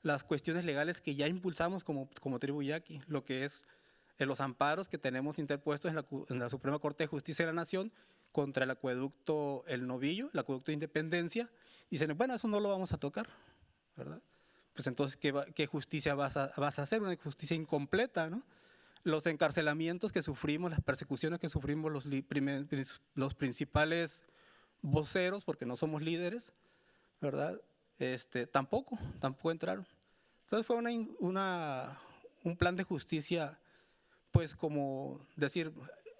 las cuestiones legales que ya impulsamos como tribu yaqui, lo que es los amparos que tenemos interpuestos en la Suprema Corte de Justicia de la Nación contra el acueducto El Novillo, el acueducto de Independencia, y dicen, bueno, eso no lo vamos a tocar, ¿verdad? Pues entonces, ¿qué justicia vas a hacer? Una justicia incompleta, ¿no? Los encarcelamientos que sufrimos, las persecuciones que sufrimos los principales voceros, porque no somos líderes, ¿verdad? Tampoco entraron. Entonces fue un plan de justicia, pues como decir,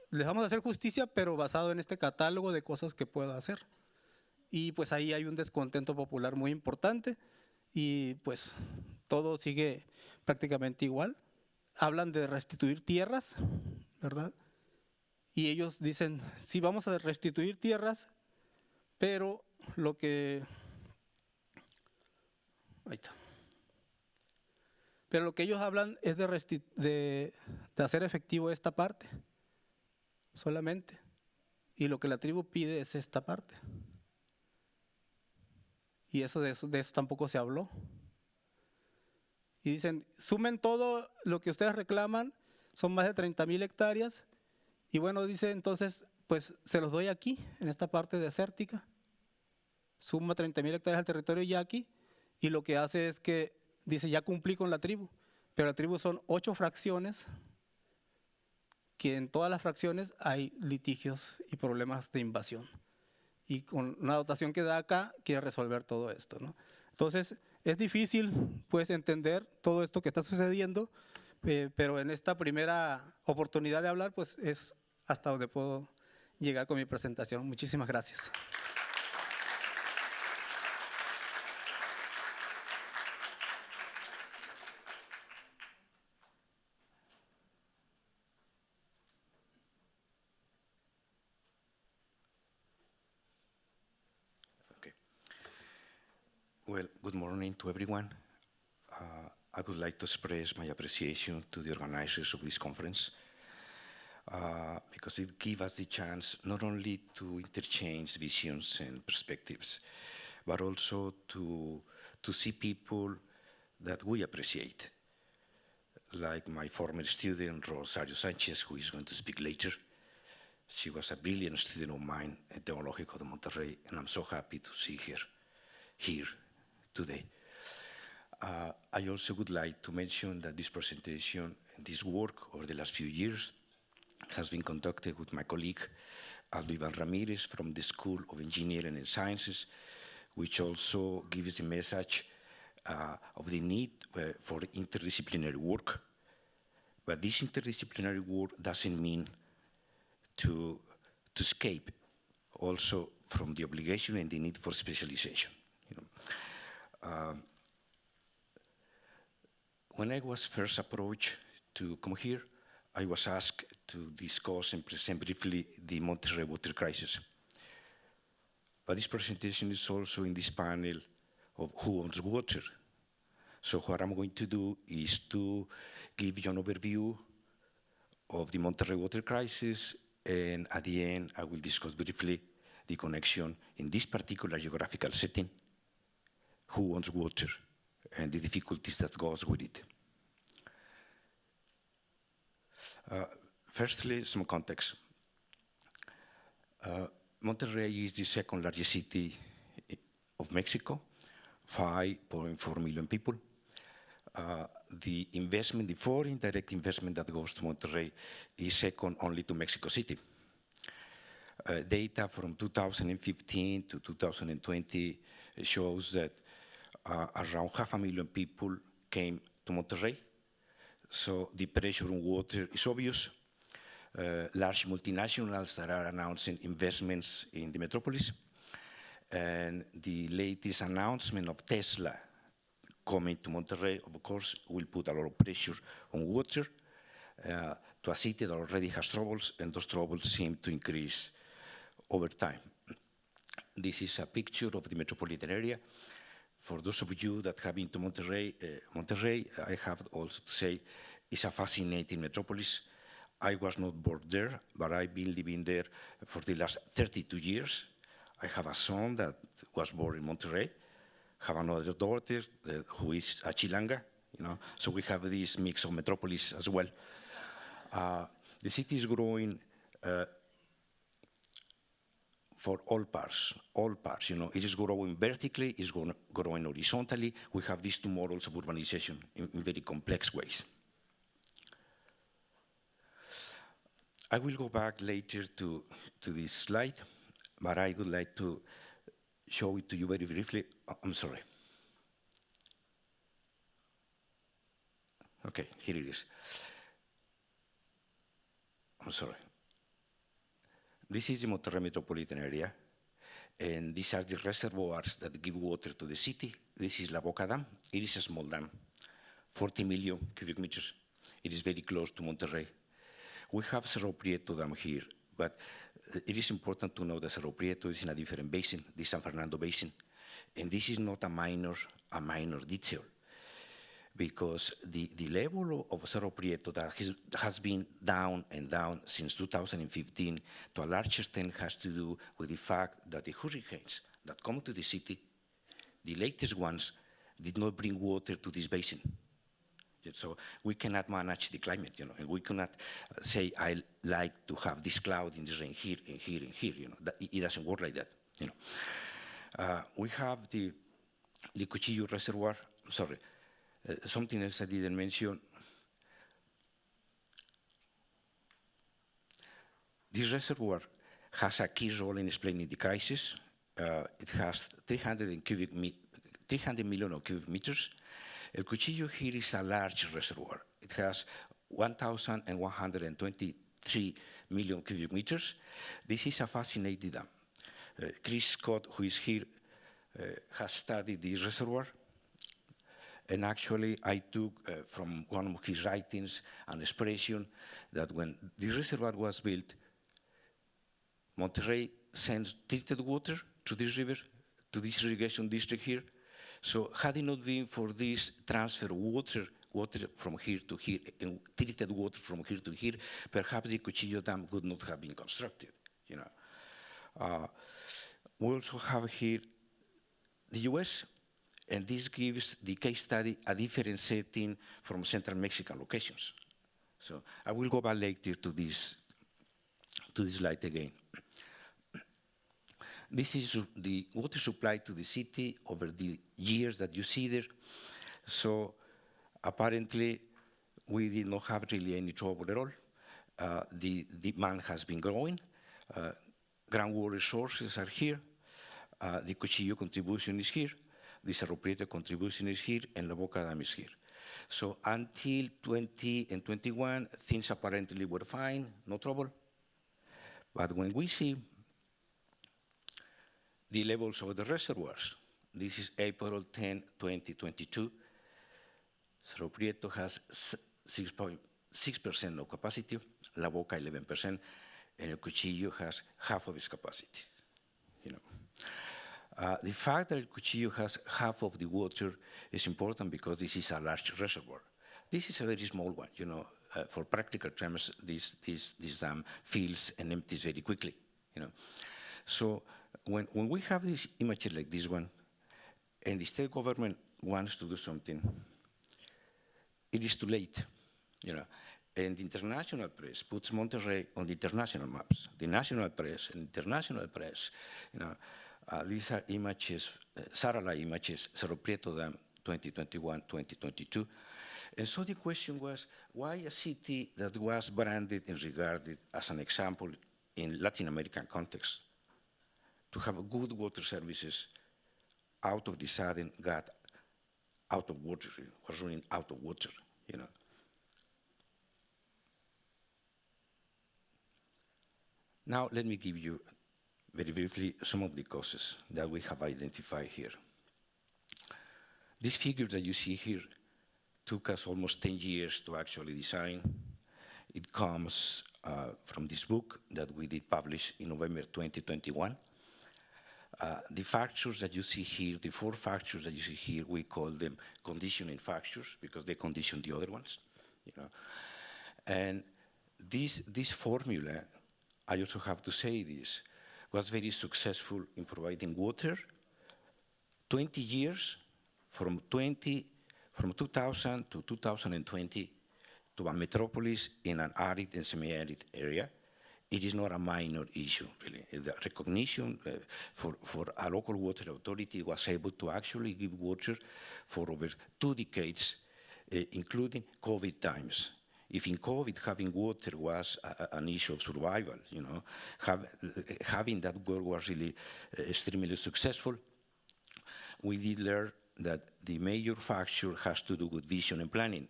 les vamos a hacer justicia, pero basado en este catálogo de cosas que puedo hacer. Y pues ahí hay un descontento popular muy importante y pues todo sigue prácticamente igual. Hablan de restituir tierras, ¿verdad? Y ellos dicen, sí, vamos a restituir tierras, pero lo que... Ahí está. Pero lo que ellos hablan es de hacer efectivo esta parte, solamente. Y lo que la tribu pide es esta parte. Y de eso tampoco se habló. Y dicen, sumen todo lo que ustedes reclaman, son más de 30,000 hectáreas. Y bueno, dice entonces, pues se los doy aquí, en esta parte desértica. Suma 30,000 hectáreas al territorio yaqui. Y lo que hace es que dice, ya cumplí con la tribu. Pero la tribu son 8 fracciones, que en todas las fracciones hay litigios y problemas de invasión. Y con una dotación que da acá, quiere resolver todo esto, ¿no? Entonces, es difícil, pues, entender todo esto que está sucediendo, pero en esta primera oportunidad de hablar, pues, es hasta donde puedo llegar con mi presentación. Muchísimas gracias. Well, good morning to everyone. I would like to express my appreciation to the organizers of this conference because it gives us the chance not only to interchange visions and perspectives, but also to see people that we appreciate, like my former student, Rosario Sanchez, who is going to speak later. She was a brilliant student of mine at Tecnológico de Monterrey, and I'm so happy to see her here today. I also would like to mention that this presentation and this work over the last few years has been conducted with my colleague Aldo Ivan Ramirez from the School of Engineering and Sciences, which also gives a message of the need for interdisciplinary work. But this interdisciplinary work doesn't mean to escape also from the obligation and the need for specialization. When I was first approached to come here, I was asked to discuss and present briefly the Monterrey water crisis. But this presentation is also in this panel of who owns water. So what I'm going to do is to give you an overview of the Monterrey water crisis, and at the end, I will discuss briefly the connection in this particular geographical setting, who owns water, and the difficulties that goes with it. Firstly, some context. Monterrey is the second largest city of Mexico, 5.4 million people. The investment, the foreign direct investment that goes to Monterrey is second only to Mexico City. Data from 2015 to 2020 shows that around 500,000 people came to Monterrey. So the pressure on water is obvious. Large multinationals that are announcing investments in the metropolis. And the latest announcement of Tesla coming to Monterrey, of course, will put a lot of pressure on water to a city that already has troubles, and those troubles seem to increase over time. This is a picture of the metropolitan area. For those of you that have been to Monterrey, I have also to say, it's a fascinating metropolis. I was not born there, but I've been living there for the last 32 years. I have a son that was born in Monterrey, have another daughter who is a Chilanga, so we have this mix of metropolis as well. The city is growing for all parts, It is growing vertically, it's growing horizontally. We have these two models of urbanization in very complex ways. I will go back later to this slide, but I would like to show it to you very briefly. I'm sorry. Okay, here it is. I'm sorry. This is the Monterrey metropolitan area, and these are the reservoirs that give water to the city. This is La Boca Dam. It is a small dam, 40 million cubic meters. It is very close to Monterrey. We have Cerro Prieto Dam here, but it is important to know that Cerro Prieto is in a different basin, the San Fernando Basin. And this is not a minor detail, because the level of Cerro Prieto that has been down and down since 2015 to a large extent has to do with the fact that the hurricanes that come to the city, the latest ones, did not bring water to this basin. So we cannot manage the climate, and we cannot say, I like to have this cloud in the rain here and here and here, It doesn't work like that, We have the Cuchillo Reservoir, sorry, something else I didn't mention. This reservoir has a key role in explaining the crisis. It has 300 million cubic meters. El Cuchillo here is a large reservoir. It has 1,123 million cubic meters. This is a fascinating dam. Chris Scott, who is here, has studied the reservoir. And actually, I took from one of his writings an expression that when the reservoir was built, Monterrey sends treated water to this river, to this irrigation district here. So had it not been for this transfer of water from here to here, and treated water from here to here, perhaps the Cuchillo Dam would not have been constructed, We also have here the US, and this gives the case study a different setting from central Mexican locations. So I will go back later to this slide again. This is the water supply to the city over the years that you see there. So apparently, we did not have really any trouble at all. The demand has been growing. Groundwater sources are here. The Cuchillo contribution is here. The Cerro Prieto contribution is here, and La Boca Dam is here. So until 20 and 21, things apparently were fine, no trouble. But when we see the levels of the reservoirs, this is April 10, 2022. Cerro Prieto has 6% of capacity, La Boca 11%, and El Cuchillo has half of its capacity. The fact that El Cuchillo has half of the water is important because this is a large reservoir. This is a very small one, for practical terms, this dam fills and empties very quickly. So when we have these images like this one, and the state government wants to do something, it is too late. And the international press puts Monterrey on the international maps. The national press and international press, these are images, satellite images, Cerro Prieto Dam 2021, 2022. And so the question was, why a city that was branded and regarded as an example in Latin American context to have good water services out of the sudden got out of water, was running out of water, Now, let me give you very briefly some of the causes that we have identified here. This figure that you see here took us almost 10 years to actually design. It comes from this book that we did publish in November 2021. The factors that you see here, the 4 factors that you see here, we call them conditioning factors because they condition the other ones. And this formula, I also have to say this, was very successful in providing water 20 years from 2000 to 2020 to a metropolis in an arid and semi-arid area. It is not a minor issue, really. The recognition for a local water authority was able to actually give water for over 2 decades, including COVID times. If in COVID having water was an issue of survival, having that work was really extremely successful, we did learn that the major factor has to do with vision and planning.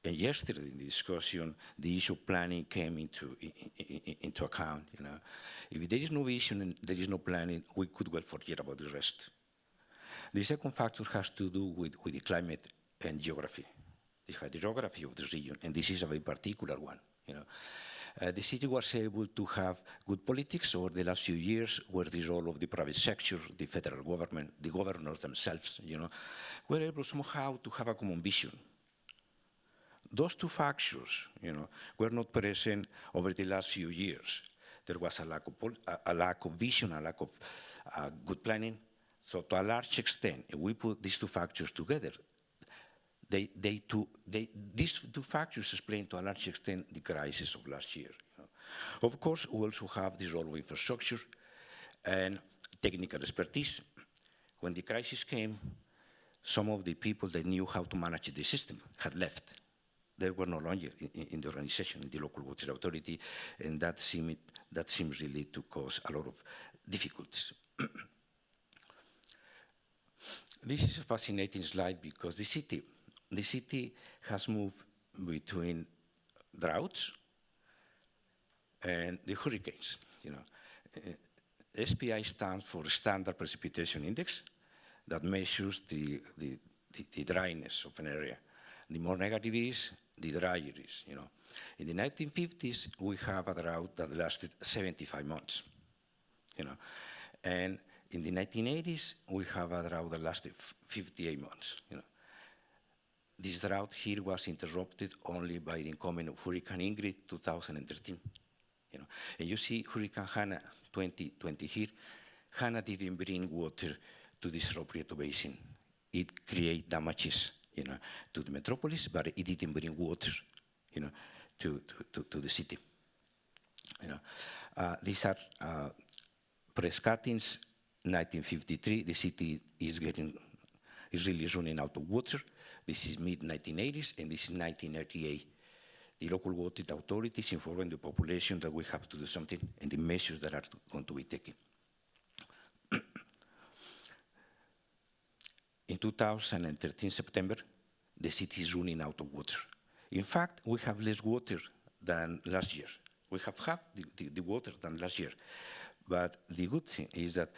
And yesterday in the discussion, the issue of planning came into account. If there is no vision and there is no planning, we could well forget about the rest. The second factor has to do with the climate and geography. The hydrography of the region, and this is a very particular one. The city was able to have good politics over the last few years, where the role of the private sector, the federal government, the governors themselves, were able somehow to have a common vision. Those 2 factors, were not present over the last few years. There was a lack of vision, a lack of good planning. So to a large extent, if we put these 2 factors together, these 2 factors explain to a large extent the crisis of last year. Of course, we also have the role of infrastructure and technical expertise. When the crisis came, some of the people that knew how to manage the system had left. They were no longer in the organization, in the local water authority, and that seems really to cause a lot of difficulties. This is a fascinating slide because the city has moved between droughts and the hurricanes. SPI stands for Standard Precipitation Index, that measures the dryness of an area. The more negative it is, the drier it is. In the 1950s, we have a drought that lasted 75 months. And in the 1980s, we have a drought that lasted 58 months. This drought here was interrupted only by the incoming of Hurricane Ingrid 2013. And you see Hurricane Hanna 2020 here. Hanna didn't bring water to the Cerro Prieto Basin. It created damages, to the metropolis, but it didn't bring water, to the city. These are press cuttings. 1953, the city is really running out of water. This is mid-1980s, and this is 1988. The local water authorities informing the population that we have to do something and the measures that are going to be taken. In 2013, September, the city is running out of water. In fact, we have less water than last year. We have half the water than last year. But the good thing is that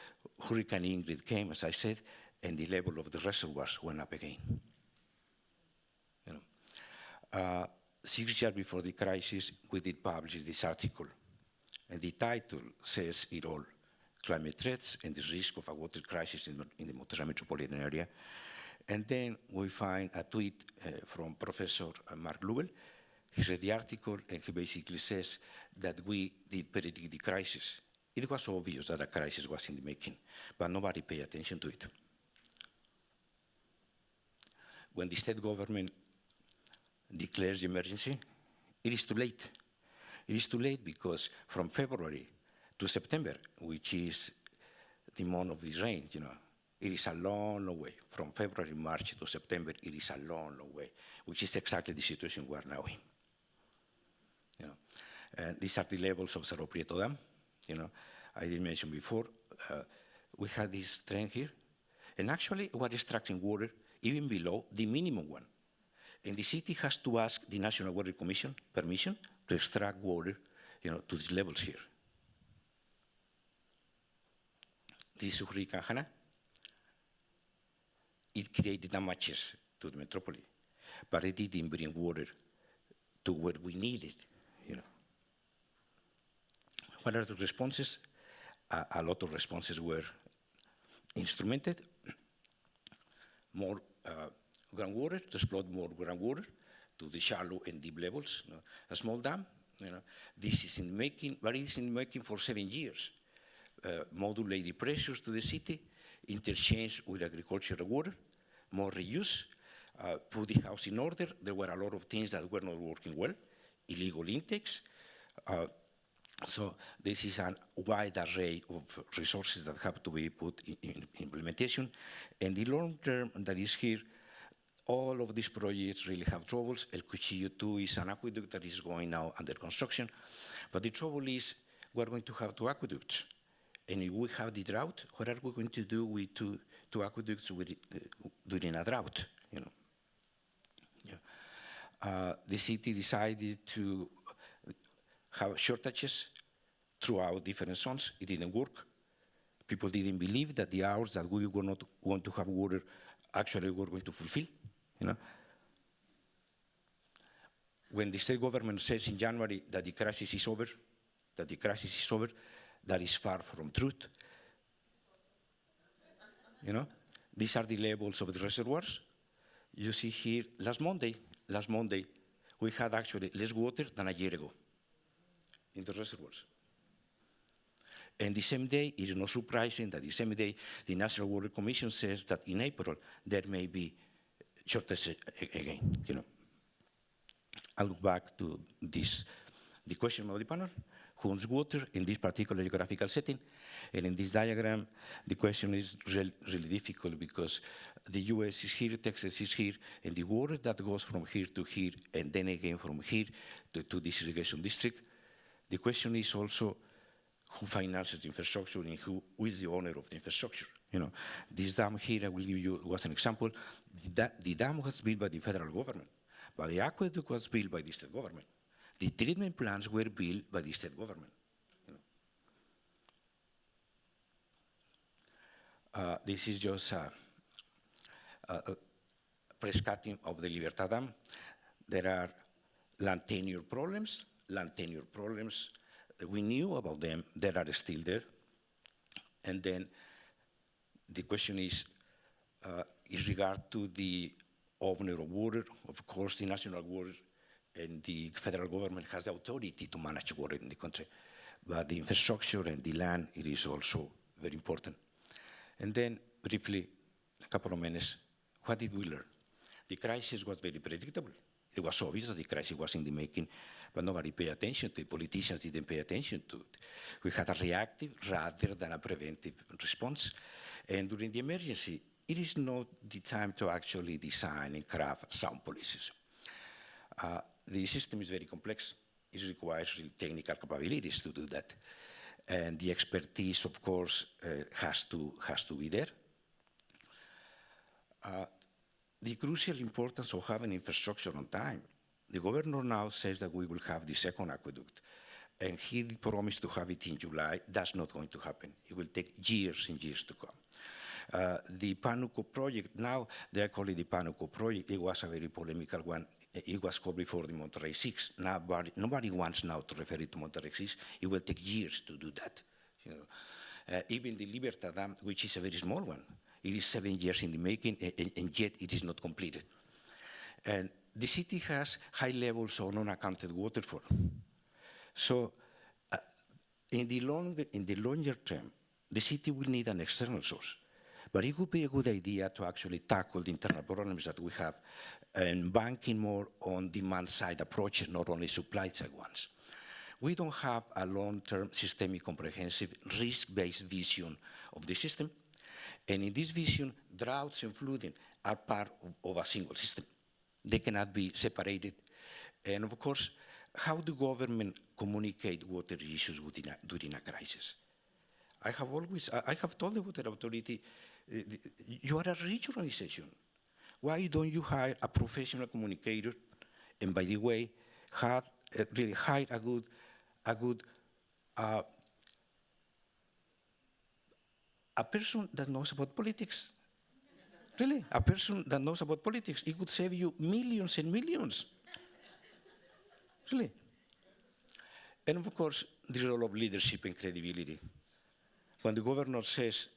Hurricane Ingrid came, as I said, and the level of the reservoirs went up again. 6 years before the crisis, we did publish this article. And the title says it all: Climate Threats and the Risk of a Water Crisis in the Monterrey Metropolitan Area. And then we find a tweet from Professor Mark Lubell, he read the article and he basically says that we did predict the crisis. It was obvious that a crisis was in the making, but nobody paid attention to it. When the state government declares the emergency, it is too late. It is too late because from February to September, which is the month of the rain, it is a long, long way. From February, March to September, it is a long, long way, which is exactly the situation we are now in. And these are the levels of Cerro Prieto Dam. I did mention before, we had this trend here, and actually we're extracting water even below the minimum one. And the city has to ask the National Water Commission permission to extract water, to these levels here. This is Hurricane Hannah. It created damages to the metropolis, but it didn't bring water to where we need it. What are the responses? A lot of responses were instrumented. More groundwater, to explode more groundwater to the shallow and deep levels. A small dam, this is in the making, but it is in the making for 7 years. Modulate the pressures to the city, interchange with agricultural water, more reuse, put the house in order. There were a lot of things that were not working well, illegal intakes. So this is a wide array of resources that have to be put in implementation. And the long term that is here, all of these projects really have troubles. El Cuchillo 2 is an aqueduct that is going now under construction. But the trouble is we're going to have 2 aqueducts. And if we have the drought, what are we going to do with two aqueducts during a drought? The city decided to have shortages throughout different zones. It didn't work. People didn't believe that the hours that we were not going to have water actually were going to fulfill. When the state government says in January that the crisis is over, that is far from truth. These are the levels of the reservoirs. You see here, last Monday, we had actually less water than a year ago in the reservoirs. And the same day, it is not surprising that the same day, the National Water Commission says that in April, there may be shortage again. I'll go back to this, the question of the panel. Who owns water in this particular geographical setting? And in this diagram, the question is really difficult because the US is here, Texas is here, and the water that goes from here to here, and then again from here to this irrigation district. The question is also who finances the infrastructure and who is the owner of the infrastructure. This dam here, I will give you as an example. The dam was built by the federal government, but the aqueduct was built by the state government. The treatment plants were built by the state government. This is just a press cutting of the Libertad Dam. There are land tenure problems. We knew about them. They are still there. And then the question is, in regard to the owner of water, of course, the national water and the federal government has the authority to manage water in the country. But the infrastructure and the land, it is also very important. And then, briefly, a couple of minutes, what did we learn? The crisis was very predictable. It was obvious that the crisis was in the making, but nobody paid attention to it. Politicians didn't pay attention to it. We had a reactive rather than a preventive response. And during the emergency, it is not the time to actually design and craft sound policies. The system is very complex. It requires real technical capabilities to do that. And the expertise, of course, has to be there. The crucial importance of having infrastructure on time. The governor now says that we will have the second aqueduct, and he promised to have it in July. That's not going to happen. It will take years and years to come. The Panuco project, now they call it the Panuco project. It was a very polemical one. It was called before the Monterrey 6. Now, nobody wants now to refer it to Monterrey 6. It will take years to do that. Even the Libertad Dam, which is a very small one, it is 7 years in the making, and yet it is not completed. And the city has high levels of unaccounted waterfall. So in the longer term, the city will need an external source. But it would be a good idea to actually tackle the internal problems that we have and banking more on demand-side approach, not only supply-side ones. We don't have a long-term, systemic, comprehensive, risk-based vision of the system. And in this vision, droughts and flooding are part of a single system. They cannot be separated. And of course, how do government communicate water issues during a crisis? I have told the Water Authority, you are a regionalization. Why don't you hire a professional communicator? And by the way, really hire a person that knows about politics. Really, a person that knows about politics. It would save you millions and millions. Really. And of course, the role of leadership and credibility. When the governor says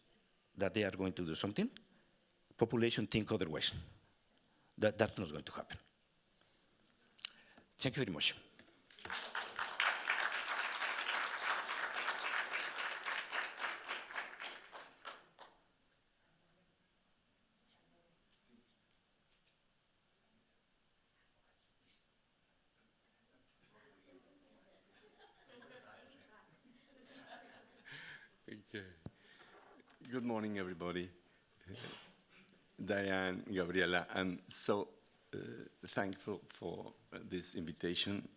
that they are going to do something, population think otherwise. That's not going to happen. Thank you very much. Okay. Good morning, everybody. Diane, Gabriela, I'm so thankful for this invitation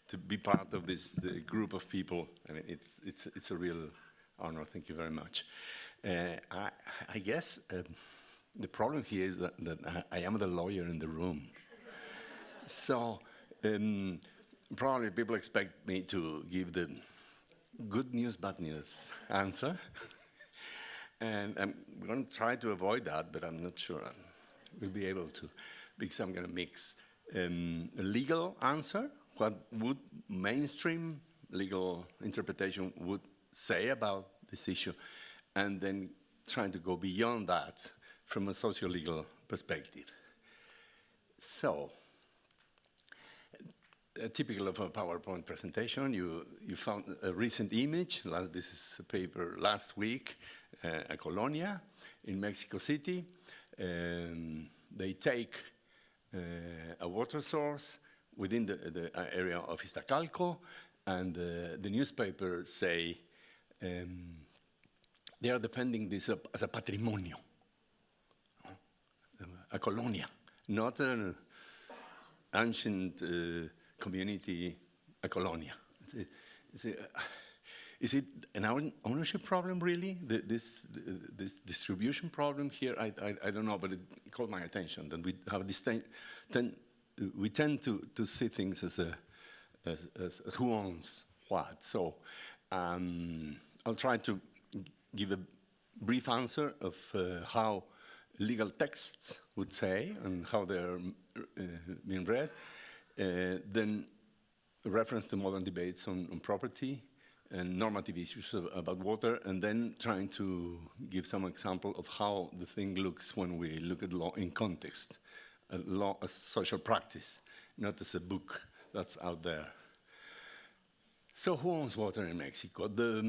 to be part of this group of people. I mean, it's a real honor. Thank you very much. I guess the problem here is that I am the lawyer in the room. So probably people expect me to give the good news, bad news answer. And I'm going to try to avoid that, but I'm not sure we'll be able to, because I'm going to mix a legal answer, what would mainstream legal interpretation would say about this issue, and then trying to go beyond that from a socio-legal perspective. So, typical of a PowerPoint presentation, you found a recent image. This is a paper last week, a Colonia in Mexico City. They take a water source within the area of Iztacalco, and the newspapers say they are defending this as a patrimonio, a colonia, not an ancient community, a colonia. Is it an ownership problem, really? This distribution problem here? I don't know, but it caught my attention that we have this we tend to see things as who owns what. So I'll try to give a brief answer of how legal texts would say and how they're being read. Then a reference to modern debates on property and normative issues about water, and then trying to give some example of how the thing looks when we look at law in context, law as social practice, not as a book that's out there. So who owns water in Mexico? The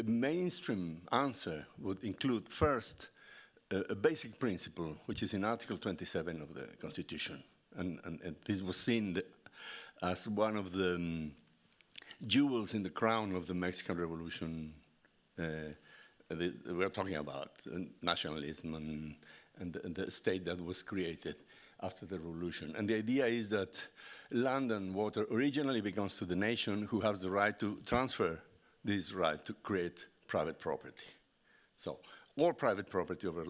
mainstream answer would include first a basic principle, which is in Article 27 of the Constitution. And this was seen as one of the jewels in the crown of the Mexican Revolution. We're talking about nationalism and the state that was created after the revolution. And the idea is that land and water originally belongs to the nation, who has the right to transfer this right to create private property. So all private property over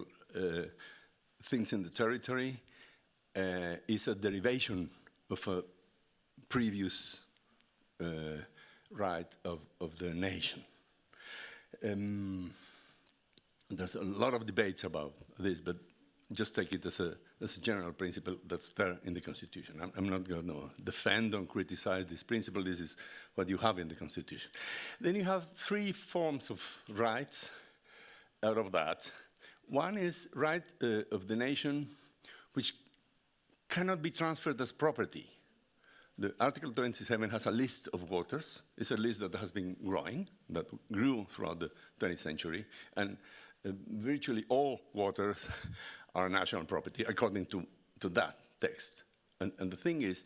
things in the territory is a derivation of a previous right of the nation. There's a lot of debates about this, but just take it as a general principle that's there in the Constitution. I'm not going to defend or criticize this principle. This is what you have in the Constitution. Then you have three forms of rights out of that. One is right of the nation which cannot be transferred as property. The Article 27 has a list of waters. It's a list that has been growing, that grew throughout the 20th century, and virtually all waters are national property according to that text. And the thing is,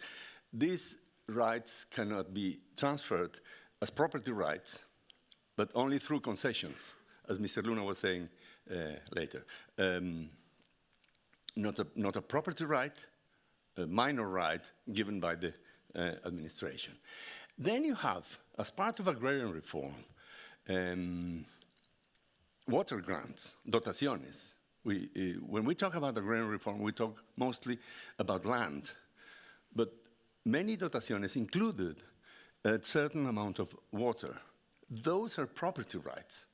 these rights cannot be transferred as property rights, but only through concessions, as Mr. Luna was saying later. Not a property right, a minor right given by the administration. Then you have, as part of agrarian reform, water grants, dotaciones. When we talk about agrarian reform, we talk mostly about land, but many dotaciones included a certain amount of water. Those are property rights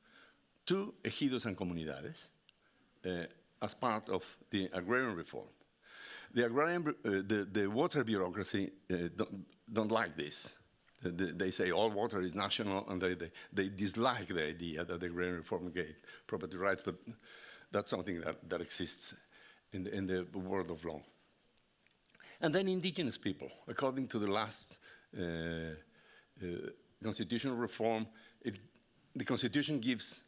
to ejidos and comunidades as part of the agrarian reform. The water bureaucracy don't like this. They say all water is national, and they dislike the idea that the agrarian reform gave property rights, but that's something that exists in the world of law. And then indigenous people. According to the last constitutional reform, the Constitution gives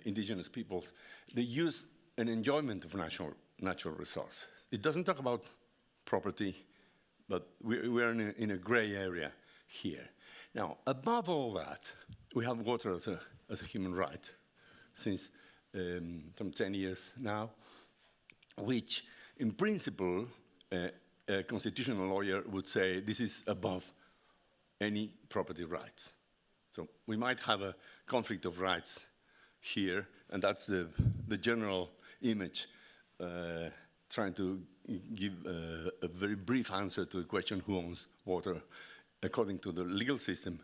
indigenous peoples the use and enjoyment of natural resources. It doesn't talk about property, but we're in a gray area here. Now, above all that, we have water as a human right since some 10 years now, which in principle, a constitutional lawyer would say this is above any property rights. So we might have a conflict of rights here, and that's the general image, trying to give a very brief answer to the question who owns water. According to the legal system,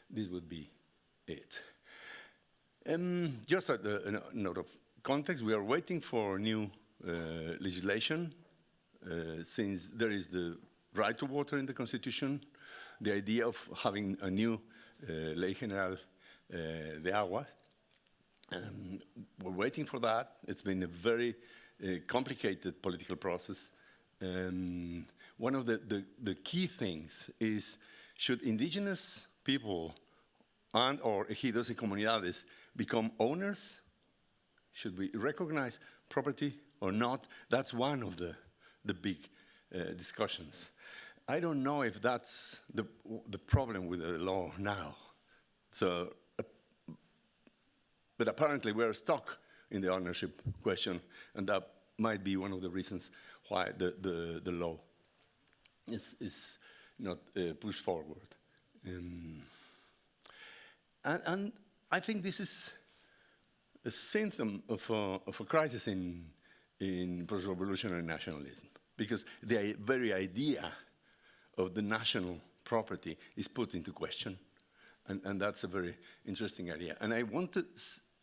this would be it. Just a note of context, we are waiting for new legislation since there is the right to water in the Constitution, the idea of having a new Ley General de Aguas. We're waiting for that. It's been a very complicated political process. One of the key things is, should indigenous people and or ejidos y comunidades become owners? Should we recognize property or not? That's one of the big discussions. I don't know if that's the problem with the law now. So, but apparently we're stuck in the ownership question, and that might be one of the reasons why the law is not pushed forward. And I think this is a symptom of a crisis in post-revolutionary nationalism, because the very idea of the national property is put into question, and that's a very interesting idea. And I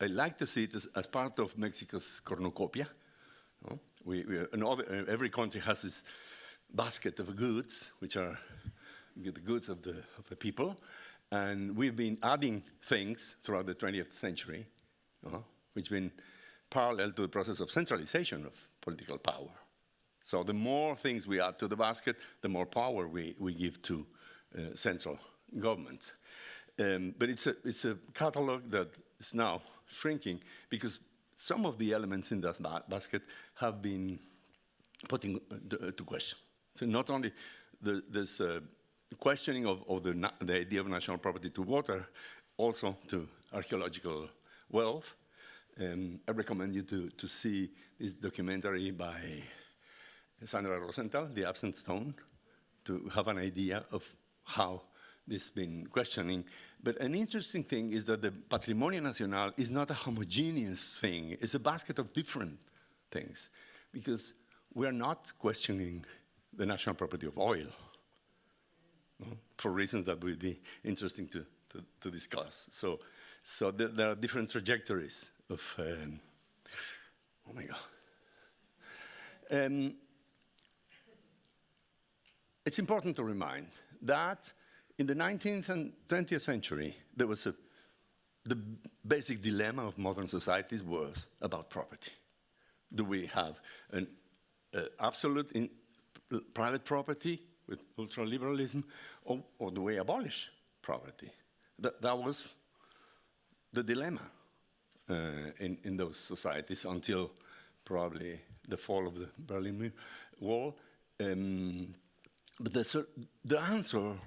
like to see it as part of Mexico's cornucopia. Every country has this basket of goods, which are the goods of the people, and we've been adding things throughout the 20th century, which have been parallel to the process of centralization of political power. So the more things we add to the basket, the more power we give to central government. But it's a catalog that is now shrinking because some of the elements in that basket have been put into question. So not only there's questioning of the idea of national property to water, also to archaeological wealth. I recommend you to see this documentary by Sandra Rosenthal, The Absent Stone, to have an idea of how this has been questioning. But an interesting thing is that the Patrimonio Nacional is not a homogeneous thing. It's a basket of different things, because we're not questioning the national property of oil, for reasons that would be interesting to discuss. So there are different trajectories of, oh my God. It's important to remind that in the 19th and 20th century, there was the basic dilemma of modern societies was about property. Do we have absolute in private property with ultraliberalism, or do we abolish property? That was the dilemma in those societies until probably the fall of the Berlin Wall. But the answer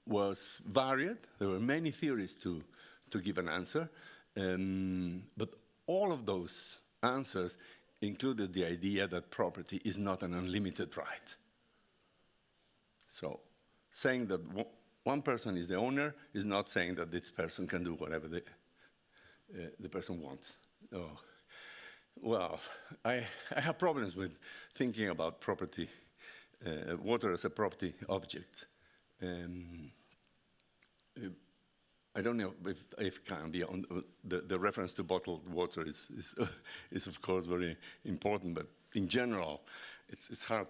was varied. There were many theories to give an answer. But all of those answers included the idea that property is not an unlimited right. So saying that one person is the owner is not saying that this person can do whatever the person wants. Oh. Well, I have problems with thinking about property, water as a property object. I don't know if it can be on the reference to bottled water is of course very important, but in general, it's hard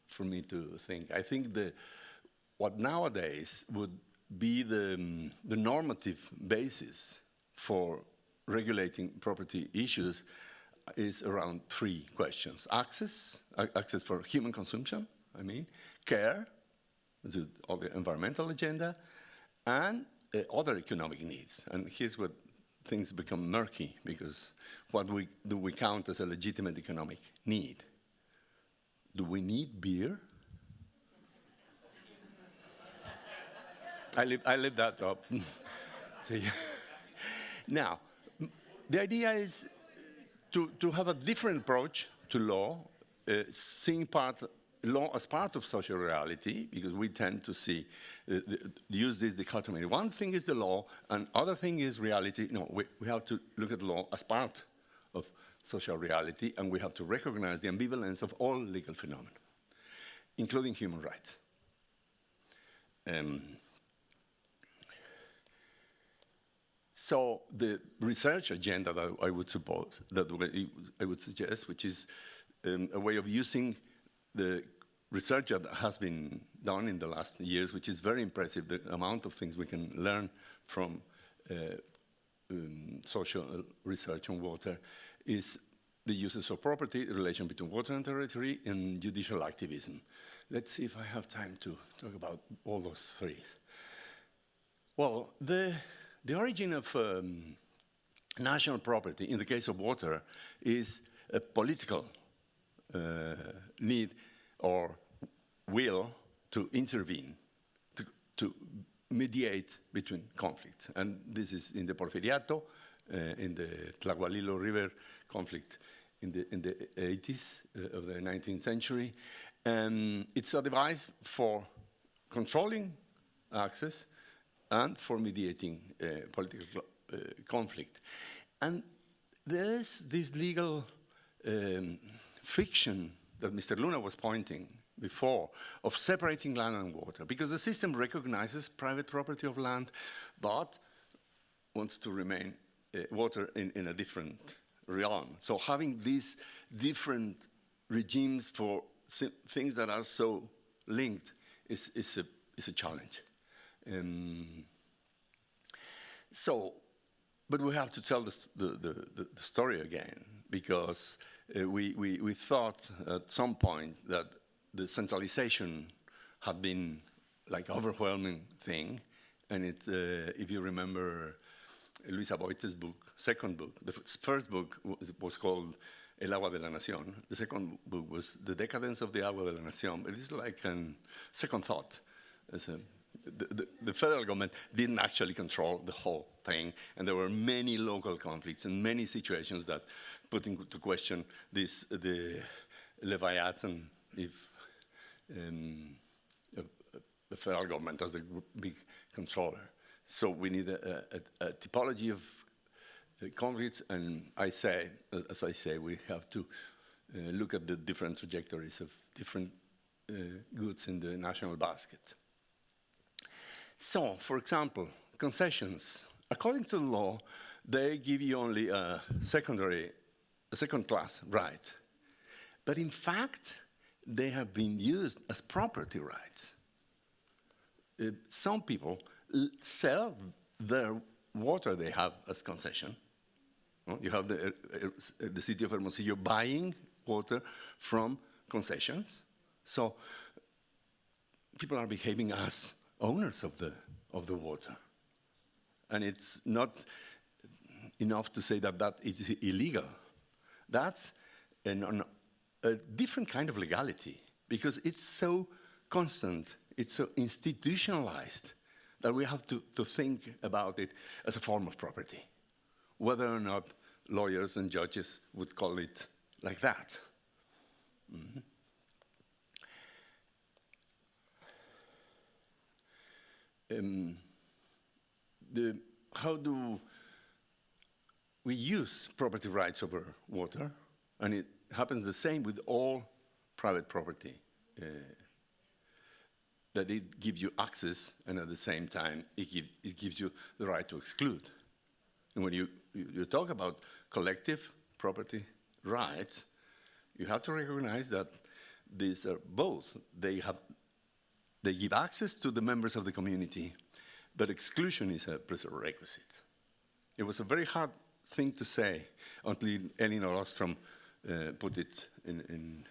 for me to think. I think what nowadays would be the normative basis for regulating property issues is around three questions: access for human consumption, care, all the environmental agenda, and other economic needs. And here's where things become murky, because what do we count as a legitimate economic need? Do we need beer? I live that up. Now, the idea is to have a different approach to law, seeing law as part of social reality, because we tend to use this dichotomy. One thing is the law, and other thing is reality. No, we have to look at law as part of social reality, and we have to recognize the ambivalence of all legal phenomena, including human rights. So the research agenda that I would suggest, which is a way of using the research that has been done in the last years, which is very impressive, the amount of things we can learn from social research on water, is the uses of property, the relation between water and territory, and judicial activism. Let's see if I have time to talk about all those three. Well, the origin of national property, in the case of water, is a political need or will to intervene, to mediate between conflicts. And this is in the Porfiriato, in the Tlahualilo River conflict in the 80s of the 19th century. And it's a device for controlling access and for mediating political conflict. And there's this legal fiction that Mr. Luna was pointing before of separating land and water, because the system recognizes private property of land, but wants to remain water in a different realm. So having these different regimes for things that are so linked is a challenge. But we have to tell the story again, because we thought at some point that the centralization had been like overwhelming thing, and if you remember Luisa Boite's book, second book, the first book was called El Agua de la Nación. The second book was The Decadence of the Agua de la Nación. It is like a second thought. The federal government didn't actually control the whole thing, and there were many local conflicts and many situations that put into question the Leviathan, if the federal government as the big controller. So we need a typology of conflicts, and as I say, we have to look at the different trajectories of different goods in the national basket. So, for example, concessions. According to the law, they give you only a second-class right. But in fact, they have been used as property rights. Some people sell their water they have as concession. You have the city of Hermosillo buying water from concessions. So people are behaving as owners of the water. And it's not enough to say that that is illegal. That's a different kind of legality, because it's so constant, it's so institutionalized, that we have to think about it as a form of property, whether or not lawyers and judges would call it like that. Mm-hmm. How do we use property rights over water? And it happens the same with all private property, that it gives you access, and at the same time, it gives you the right to exclude. And when you talk about collective property rights, you have to recognize that these are both. They give access to the members of the community, but exclusion is a prerequisite. It was a very hard thing to say until Elinor Ostrom put it in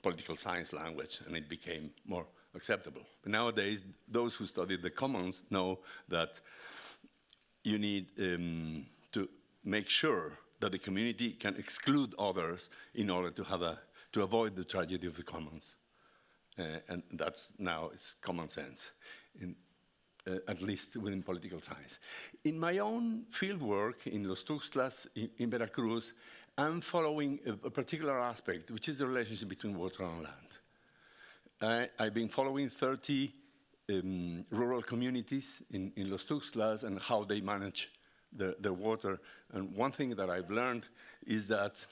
political science language, and it became more acceptable. But nowadays, those who study the commons know that you need to make sure that the community can exclude others in order to avoid the tragedy of the commons. And that's now it's common sense, at least within political science. In my own field work in Los Tuxtlas, in Veracruz, I'm following a particular aspect, which is the relationship between water and land. I've been following 30 rural communities in Los Tuxtlas and how they manage their water. And one thing that I've learned is that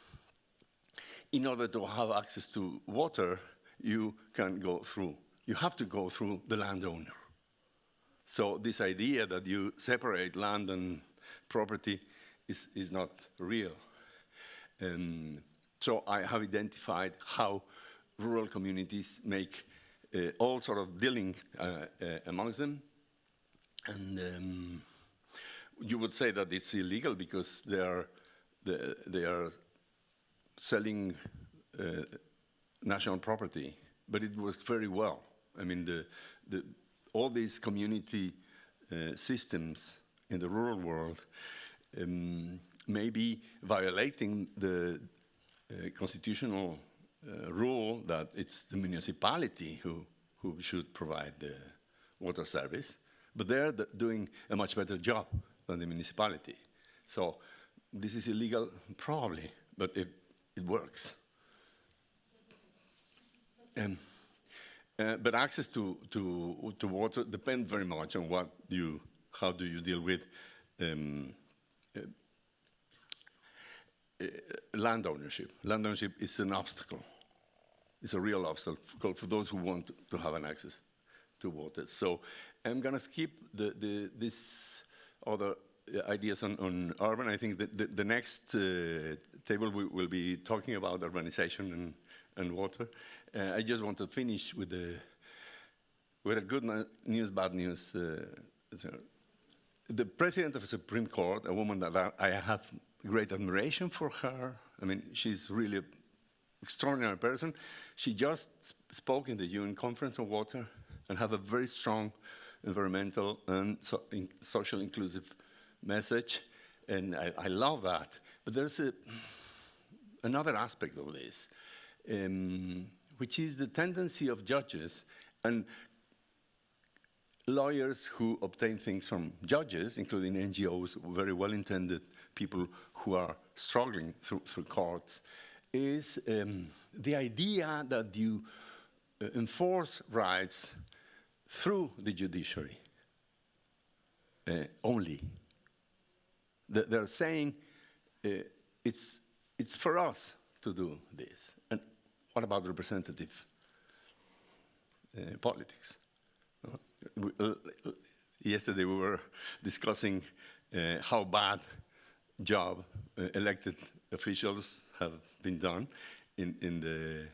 in order to have access to water, you have to go through the landowner. So this idea that you separate land and property is not real. So I have identified how rural communities make all sort of dealing amongst them. And you would say that it's illegal because they are selling national property, but it works very well. I mean, all these community systems in the rural world may be violating the constitutional rule that it's the municipality who should provide the water service, but they're doing a much better job than the municipality. So this is illegal, probably, but it works. But access to water depends very much on how do you deal with land ownership. Land ownership is an obstacle. It's a real obstacle for those who want to have an access to water. So I'm going to skip this other ideas on urban. I think that the next table we will be talking about urbanization and water. I just want to finish with a good news, bad news. The president of the Supreme Court, a woman that I have great admiration for her. I mean, she's really an extraordinary person. She just spoke in the UN Conference on Water and have a very strong environmental and social inclusive message, and I love that. But there's another aspect of this, which is the tendency of judges and lawyers who obtain things from judges, including NGOs, very well-intended people who are struggling through courts, is the idea that you enforce rights through the judiciary only. They're saying it's for us to do this. And what about representative politics? Yesterday we were discussing how bad job elected officials have been done in the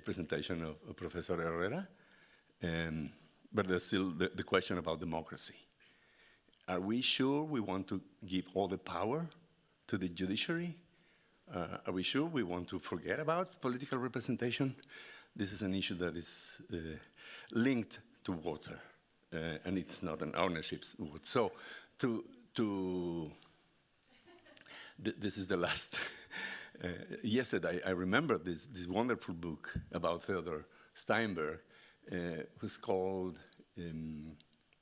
presentation of Professor Herrera. But there's still the question about democracy. Are we sure we want to give all the power to the judiciary? Are we sure we want to forget about political representation? This is an issue that is linked to water, and it's not an ownership. So, this is the last. Yesterday, I remember this wonderful book about Theodor Steinberg, who's called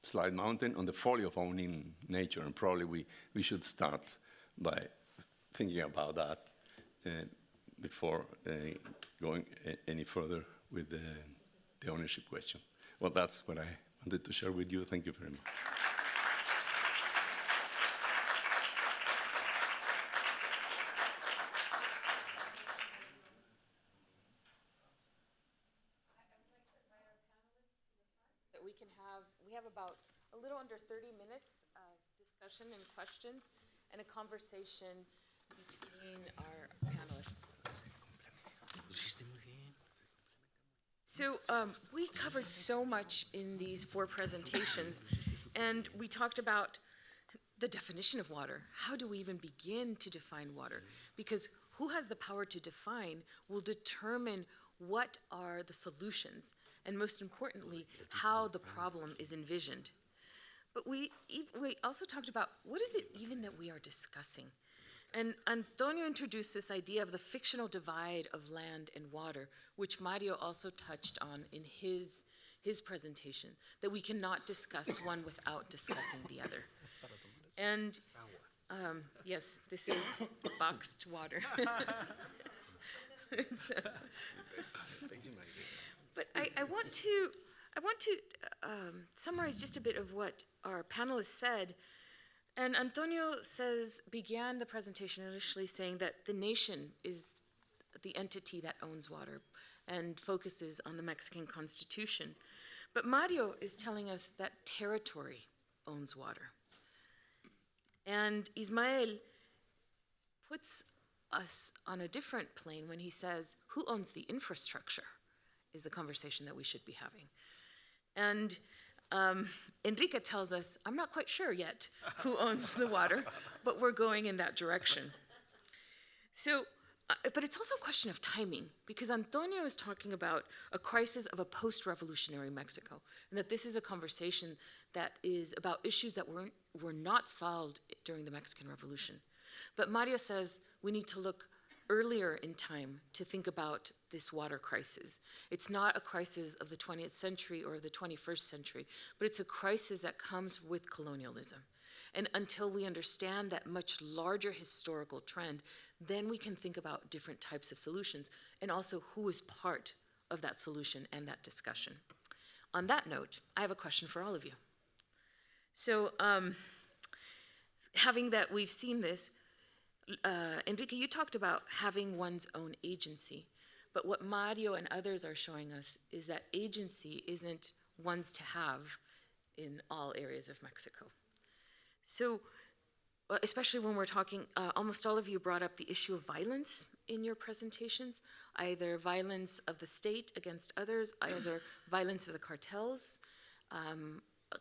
Slide Mountain on the Folly of Owning Nature, and probably we should start by thinking about that before going any further with the ownership question. Well, that's what I wanted to share with you. Thank you very much. That we have about a little under 30 minutes of discussion and questions and a conversation between our panelists. So we covered so much in these 4 presentations, and we talked about the definition of water. How do we even begin to define water? Because who has the power to define will determine what are the solutions, and most importantly, how the problem is envisioned. But we also talked about what is it even that we are discussing? And Antonio introduced this idea of the fictional divide of land and water, which Mario also touched on in his presentation, that we cannot discuss one without discussing the other. And yes, this is boxed water. But I want to summarize just a bit of what our panelists said. And Antonio began the presentation initially saying that the nation is the entity that owns water and focuses on the Mexican Constitution. But Mario is telling us that territory owns water. And Ismael puts us on a different plane when he says, who owns the infrastructure is the conversation that we should be having. And Enrique tells us, I'm not quite sure yet who owns the water, but we're going in that direction. So, but it's also a question of timing, because Antonio is talking about a crisis of a post-revolutionary Mexico, and that this is a conversation that is about issues that were not solved during the Mexican Revolution. But Mario says we need to look earlier in time to think about this water crisis. It's not a crisis of the 20th century or the 21st century, but it's a crisis that comes with colonialism. And until we understand that much larger historical trend, then we can think about different types of solutions and also who is part of that solution and that discussion. On that note, I have a question for all of you. So having that we've seen this, Enrique, you talked about having one's own agency, but what Mario and others are showing us is that agency isn't one's to have in all areas of Mexico. So, especially when we're talking, almost all of you brought up the issue of violence in your presentations, either violence of the state against others, either violence of the cartels,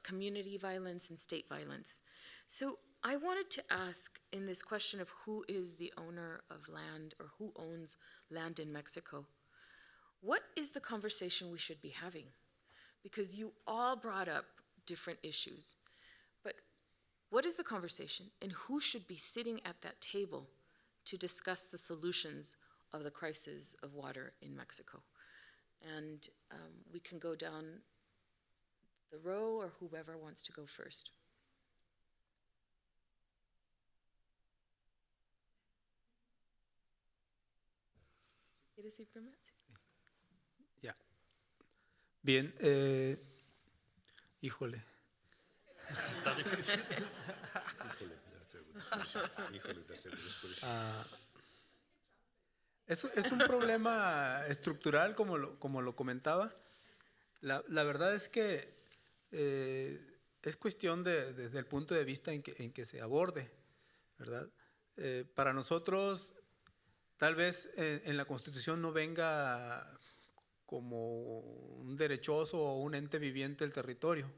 community violence, and state violence. So I wanted to ask, in this question of who is the owner of land or who owns land in Mexico, what is the conversation we should be having? Because you all brought up different issues, but what is the conversation and who should be sitting at that table to discuss the solutions of the crisis of water in Mexico? And we can go down the row or whoever wants to go first. ¿Quieres ir primero? Ya. Bien, híjole. Está difícil. Es un problema estructural, como lo comentaba. La verdad es que es cuestión desde el punto de vista en que se aborde, ¿verdad? Para nosotros, tal vez en la Constitución no venga como un derechoso o un ente viviente el territorio,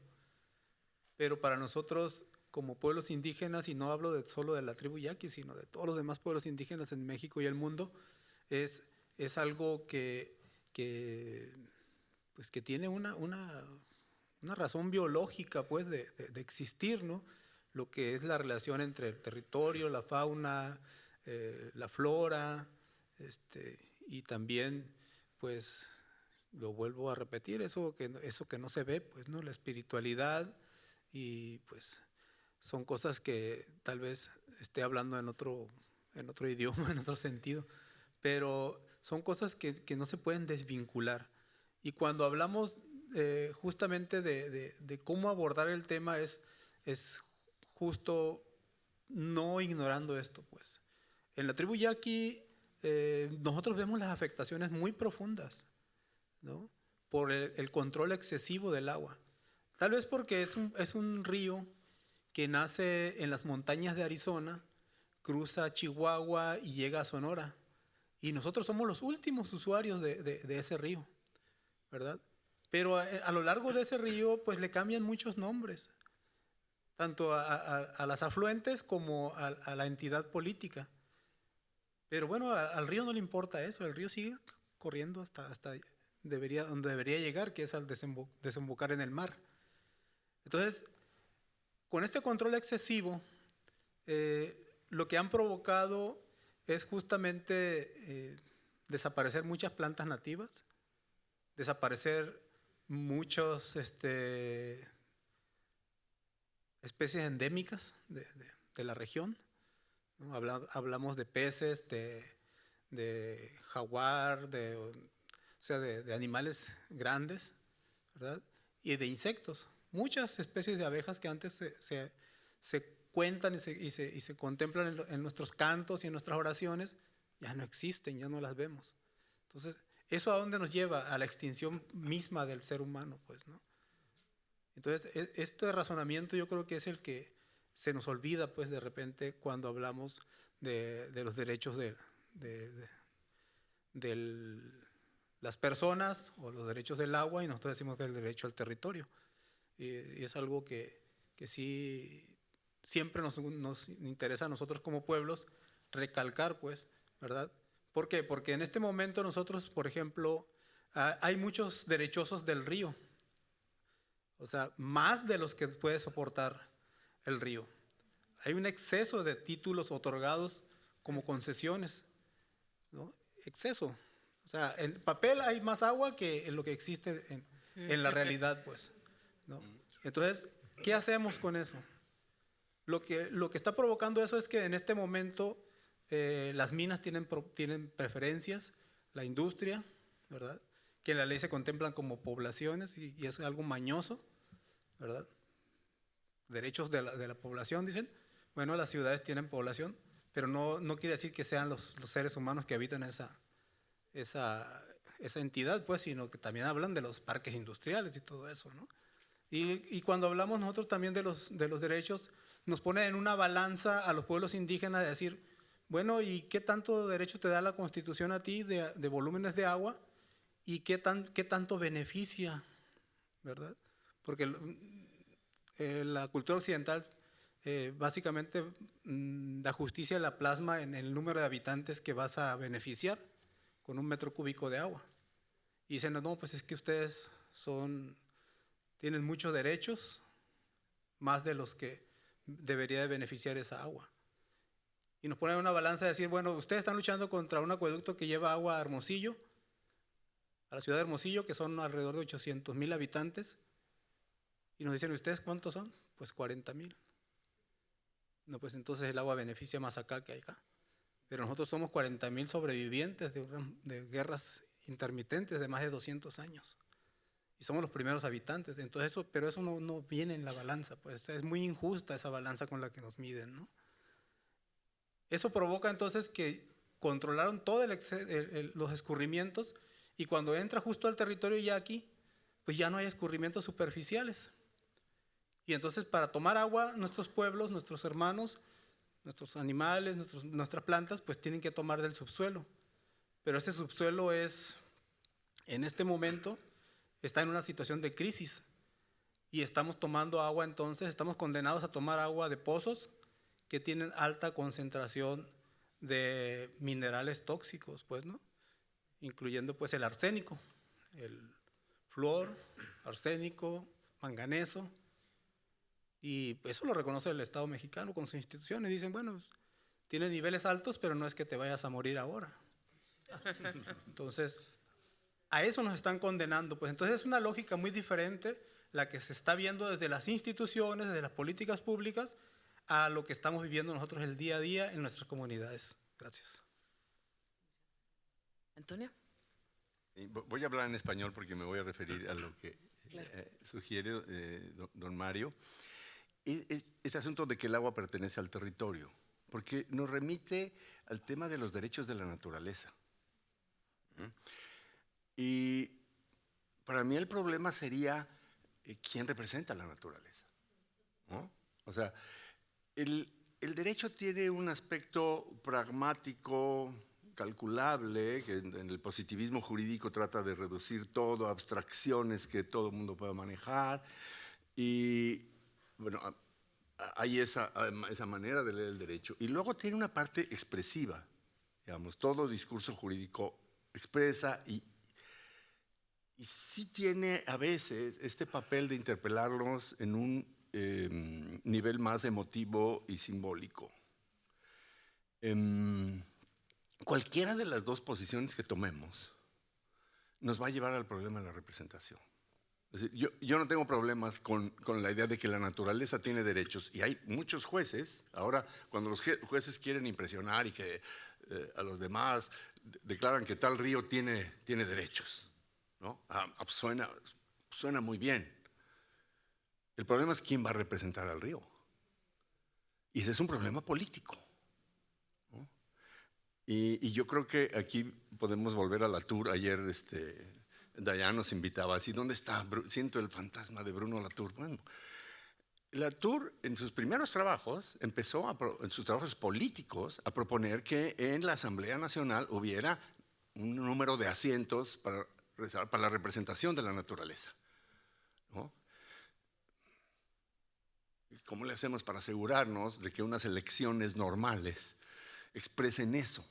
pero para nosotros como pueblos indígenas, y no hablo solo de la tribu yaqui, sino de todos los demás pueblos indígenas en México y el mundo, es algo pues que tiene una razón biológica, pues, de existir, ¿no? Lo que es la relación entre el territorio, la fauna, la flora, y también, pues, lo vuelvo a repetir, eso que no se ve, pues, ¿no? La espiritualidad, y pues son cosas que tal vez esté hablando en otro idioma, en otro sentido, pero son cosas que no se pueden desvincular. Y cuando hablamos justamente de cómo abordar el tema, es justo no ignorando esto, pues. En la tribu yaqui nosotros vemos las afectaciones muy profundas, ¿no? Por el control excesivo del agua. Tal vez porque es un río que nace en las montañas de Arizona, cruza Chihuahua y llega a Sonora. Y nosotros somos los últimos usuarios de ese río, ¿verdad? Pero a lo largo de ese río, pues le cambian muchos nombres, tanto a las afluentes como a la entidad política. Pero bueno, al río no le importa eso, el río sigue corriendo hasta donde debería llegar, que es al desembocar en el mar. Entonces, con este control excesivo, lo que han provocado es justamente desaparecer muchas plantas nativas, desaparecer muchas especies endémicas de la región, ¿no? Hablamos de peces, de jaguar, o sea, de animales grandes, ¿verdad? Y de insectos. Muchas especies de abejas que antes se cuentan y se contemplan en nuestros cantos y en nuestras oraciones, ya no existen, ya no las vemos. Entonces, ¿eso a dónde nos lleva? A la extinción misma del ser humano, pues, ¿no? Entonces, este razonamiento yo creo que es el que se nos olvida, pues, de repente cuando hablamos de los derechos de las personas o los derechos del agua, y nosotros decimos del derecho al territorio. Y es algo que sí siempre nos interesa a nosotros como pueblos recalcar, pues, ¿verdad? ¿Por qué? Porque en este momento nosotros, por ejemplo, hay muchos derechosos del río, o sea, más de los que puede soportar el río. Hay un exceso de títulos otorgados como concesiones, ¿no? Exceso. O sea, en papel hay más agua que en lo que existe en la realidad, pues, ¿no? Entonces, ¿qué hacemos con eso? Lo que está provocando eso es que en este momento las minas tienen preferencias, la industria, ¿verdad? Que en la ley se contemplan como poblaciones y es algo mañoso, ¿verdad? Derechos de la población, dicen. Bueno, las ciudades tienen población, pero no quiere decir que sean los seres humanos que habitan esa entidad, pues, sino que también hablan de los parques industriales y todo eso, ¿no? Y cuando hablamos nosotros también de los derechos, nos pone en una balanza a los pueblos indígenas de decir, bueno, ¿y qué tanto derecho te da la Constitución a ti de volúmenes de agua? ¿Y qué tanto beneficia, verdad? Porque la cultura occidental básicamente la justicia la plasma en el número de habitantes que vas a beneficiar con 1 metro cúbico de agua. Y dicen, no, pues es que ustedes tienen muchos derechos, más de los que debería de beneficiar esa agua. Y nos ponen en una balanza de decir, bueno, ustedes están luchando contra un acueducto que lleva agua a Hermosillo, a la ciudad de Hermosillo, que son alrededor de 800,000 habitantes, y nos dicen, ¿ustedes cuántos son? Pues 40,000. No, pues entonces el agua beneficia más acá que acá. Pero nosotros somos 40,000 sobrevivientes de guerras intermitentes de más de 200 años. Y somos los primeros habitantes. Entonces pero eso no viene en la balanza, pues es muy injusta esa balanza con la que nos miden, ¿no? Eso provoca entonces que controlaron todos los escurrimientos, y cuando entra justo al territorio yaqui, pues ya no hay escurrimientos superficiales. Y entonces para tomar agua, nuestros pueblos, nuestros hermanos, nuestros animales, nuestras plantas, pues tienen que tomar del subsuelo. Pero este subsuelo en este momento, está en una situación de crisis. y estamos tomando agua, entonces estamos condenados a tomar agua de pozos que tienen alta concentración de minerales tóxicos, pues, ¿no? Incluyendo pues el arsénico, el flúor, arsénico, manganeso, y eso lo reconoce el Estado mexicano con sus instituciones. Dicen, bueno, tiene niveles altos, pero no es que te vayas a morir ahora. Entonces, a eso nos están condenando. Pues entonces es una lógica muy diferente la que se está viendo desde las instituciones, desde las políticas públicas, a lo que estamos viviendo nosotros el día a día en nuestras comunidades. Gracias. Antonio. Voy a hablar en español porque me voy a referir a lo que sugiere don Mario. Este asunto de que el agua pertenece al territorio, porque nos remite al tema de los derechos de la naturaleza. Y para mí el problema sería quién representa la naturaleza, ¿no? O sea, el derecho tiene un aspecto pragmático, calculable, que en el positivismo jurídico trata de reducir todo a abstracciones que todo el mundo pueda manejar. Y bueno, hay esa manera de leer el derecho. Y luego tiene una parte expresiva, digamos, todo discurso jurídico expresa y sí tiene a veces este papel de interpelarnos en un nivel más emotivo y simbólico. Cualquiera de las dos posiciones que tomemos nos va a llevar al problema de la representación. Es decir, yo no tengo problemas con la idea de que la naturaleza tiene derechos, y hay muchos jueces, ahora cuando los jueces quieren impresionar y que a los demás declaran que tal río tiene derechos, ¿no? Suena muy bien. El problema es quién va a representar al río. Y ese es un problema político, ¿no? Y yo creo que aquí podemos volver a la tour. Ayer Dayan nos invitaba así, ¿dónde está? Siento el fantasma de Bruno Latour. Bueno, Latour en sus primeros trabajos empezó, en sus trabajos políticos, a proponer que en la Asamblea Nacional hubiera un número de asientos para la representación de la naturaleza, ¿no? ¿Cómo le hacemos para asegurarnos de que unas elecciones normales expresen eso?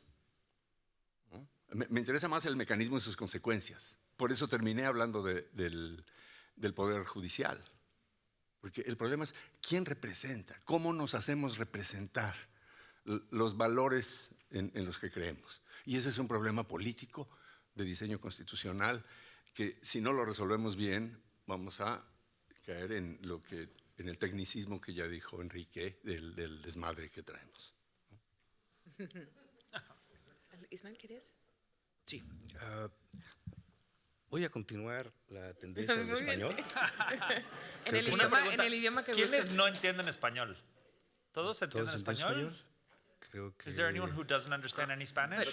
¿No? Me interesa más el mecanismo y sus consecuencias. Por eso terminé hablando del Poder Judicial. Porque el problema es quién representa, cómo nos hacemos representar los valores en los que creemos. Y ese es un problema político de diseño constitucional que si no lo resolvemos bien vamos a caer en el tecnicismo que ya dijo Enrique del desmadre que traemos. Ismael, ¿querías? Sí. Voy a continuar la tendencia del español. En el idioma que ¿Quiénes guste. no entienden español? ¿Todos entienden ¿Todos español? Creo que... Is there anyone who doesn't understand any Spanish?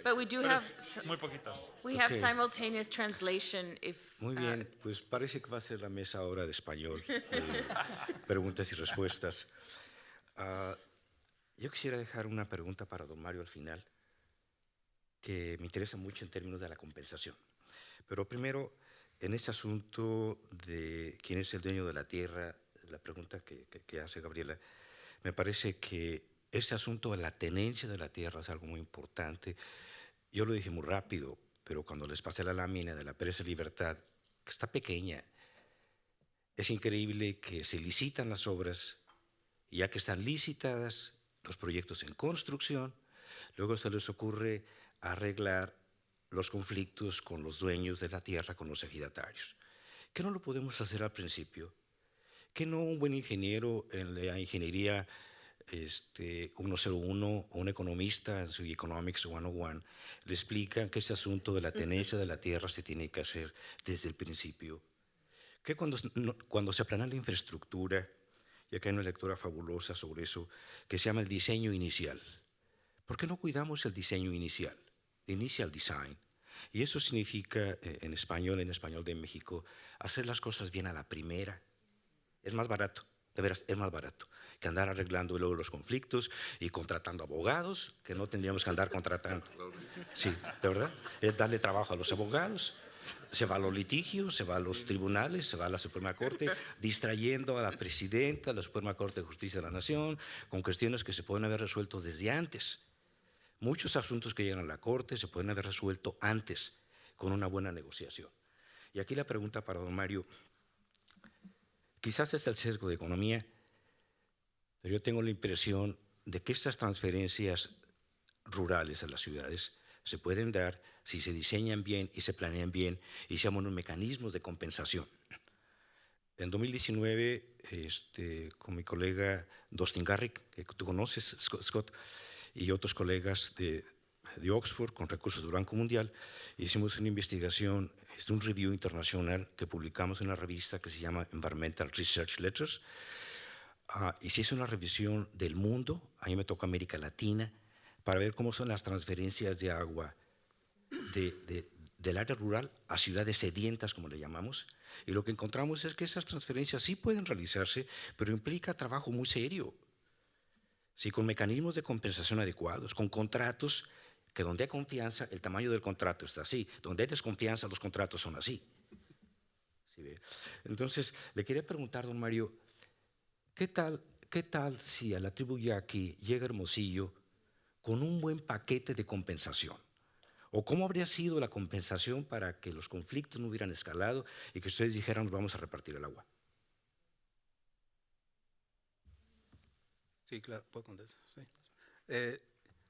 But we do Pero have es muy poquitos. have Okay. simultaneous translation if Muy bien, pues parece que va a ser la mesa ahora de español, preguntas y respuestas. Yo quisiera dejar una pregunta para don Mario al final, que me interesa mucho en términos de la compensación. Pero primero, en ese asunto de quién es el dueño de la tierra, la pregunta que hace Gabriela, me parece que ese asunto de la tenencia de la tierra es algo muy importante. Yo lo dije muy rápido, pero cuando les pasé la lámina de la Presa Libertad, que está pequeña, es increíble que se licitan las obras y ya que están licitadas los proyectos en construcción, luego se les ocurre arreglar los conflictos con los dueños de la tierra, con los ejidatarios. ¿Qué no lo podemos hacer al principio? ¿Que no un buen ingeniero en la ingeniería 101 o un economista en su Economics 101 le explican que ese asunto de la tenencia de la tierra se tiene que hacer desde el principio? Que cuando se aplana la infraestructura, y acá hay una lectura fabulosa sobre eso, que se llama el diseño inicial. ¿Por qué no cuidamos el diseño inicial? Initial design. Y eso significa, en español de México, hacer las cosas bien a la primera. Es más barato, de veras, es más barato. que andar arreglando luego los conflictos y contratando abogados, que no tendríamos que andar contratando. Sí, de verdad, es darle trabajo a los abogados. Se va a los litigios, se va a los tribunales, se va a la Suprema Corte, distrayendo a la presidenta de la Suprema Corte de Justicia de la Nación con cuestiones que se pueden haber resuelto desde antes. Muchos asuntos que llegan a la Corte se pueden haber resuelto antes con una buena negociación. Y aquí la pregunta para don Mario, quizás es el sesgo de economía, pero yo tengo la impresión de que estas transferencias rurales a las ciudades se pueden dar si se diseñan bien y se planean bien y se llaman unos mecanismos de compensación. En 2019, con mi colega Dustin Garrick, que tú conoces, Scott, y otros colegas de Oxford con recursos del Banco Mundial, hicimos una investigación, un review internacional que publicamos en una revista que se llama Environmental Research Letters. Y se hizo una revisión del mundo, a mí me toca América Latina, para ver cómo son las transferencias de agua del área rural a ciudades sedientas, como le llamamos, y lo que encontramos es que esas transferencias sí pueden realizarse, pero implica trabajo muy serio. Sí, con mecanismos de compensación adecuados, con contratos que donde hay confianza, el tamaño del contrato está así, donde hay desconfianza, los contratos son así. ¿Sí ve? Entonces, le quería preguntar, don Mario, ¿qué tal si a la tribu yaqui llega Hermosillo con un buen paquete de compensación? ¿O cómo habría sido la compensación para que los conflictos no hubieran escalado y que ustedes dijeran vamos a repartir el agua? Sí, claro, puedo contestar. Sí.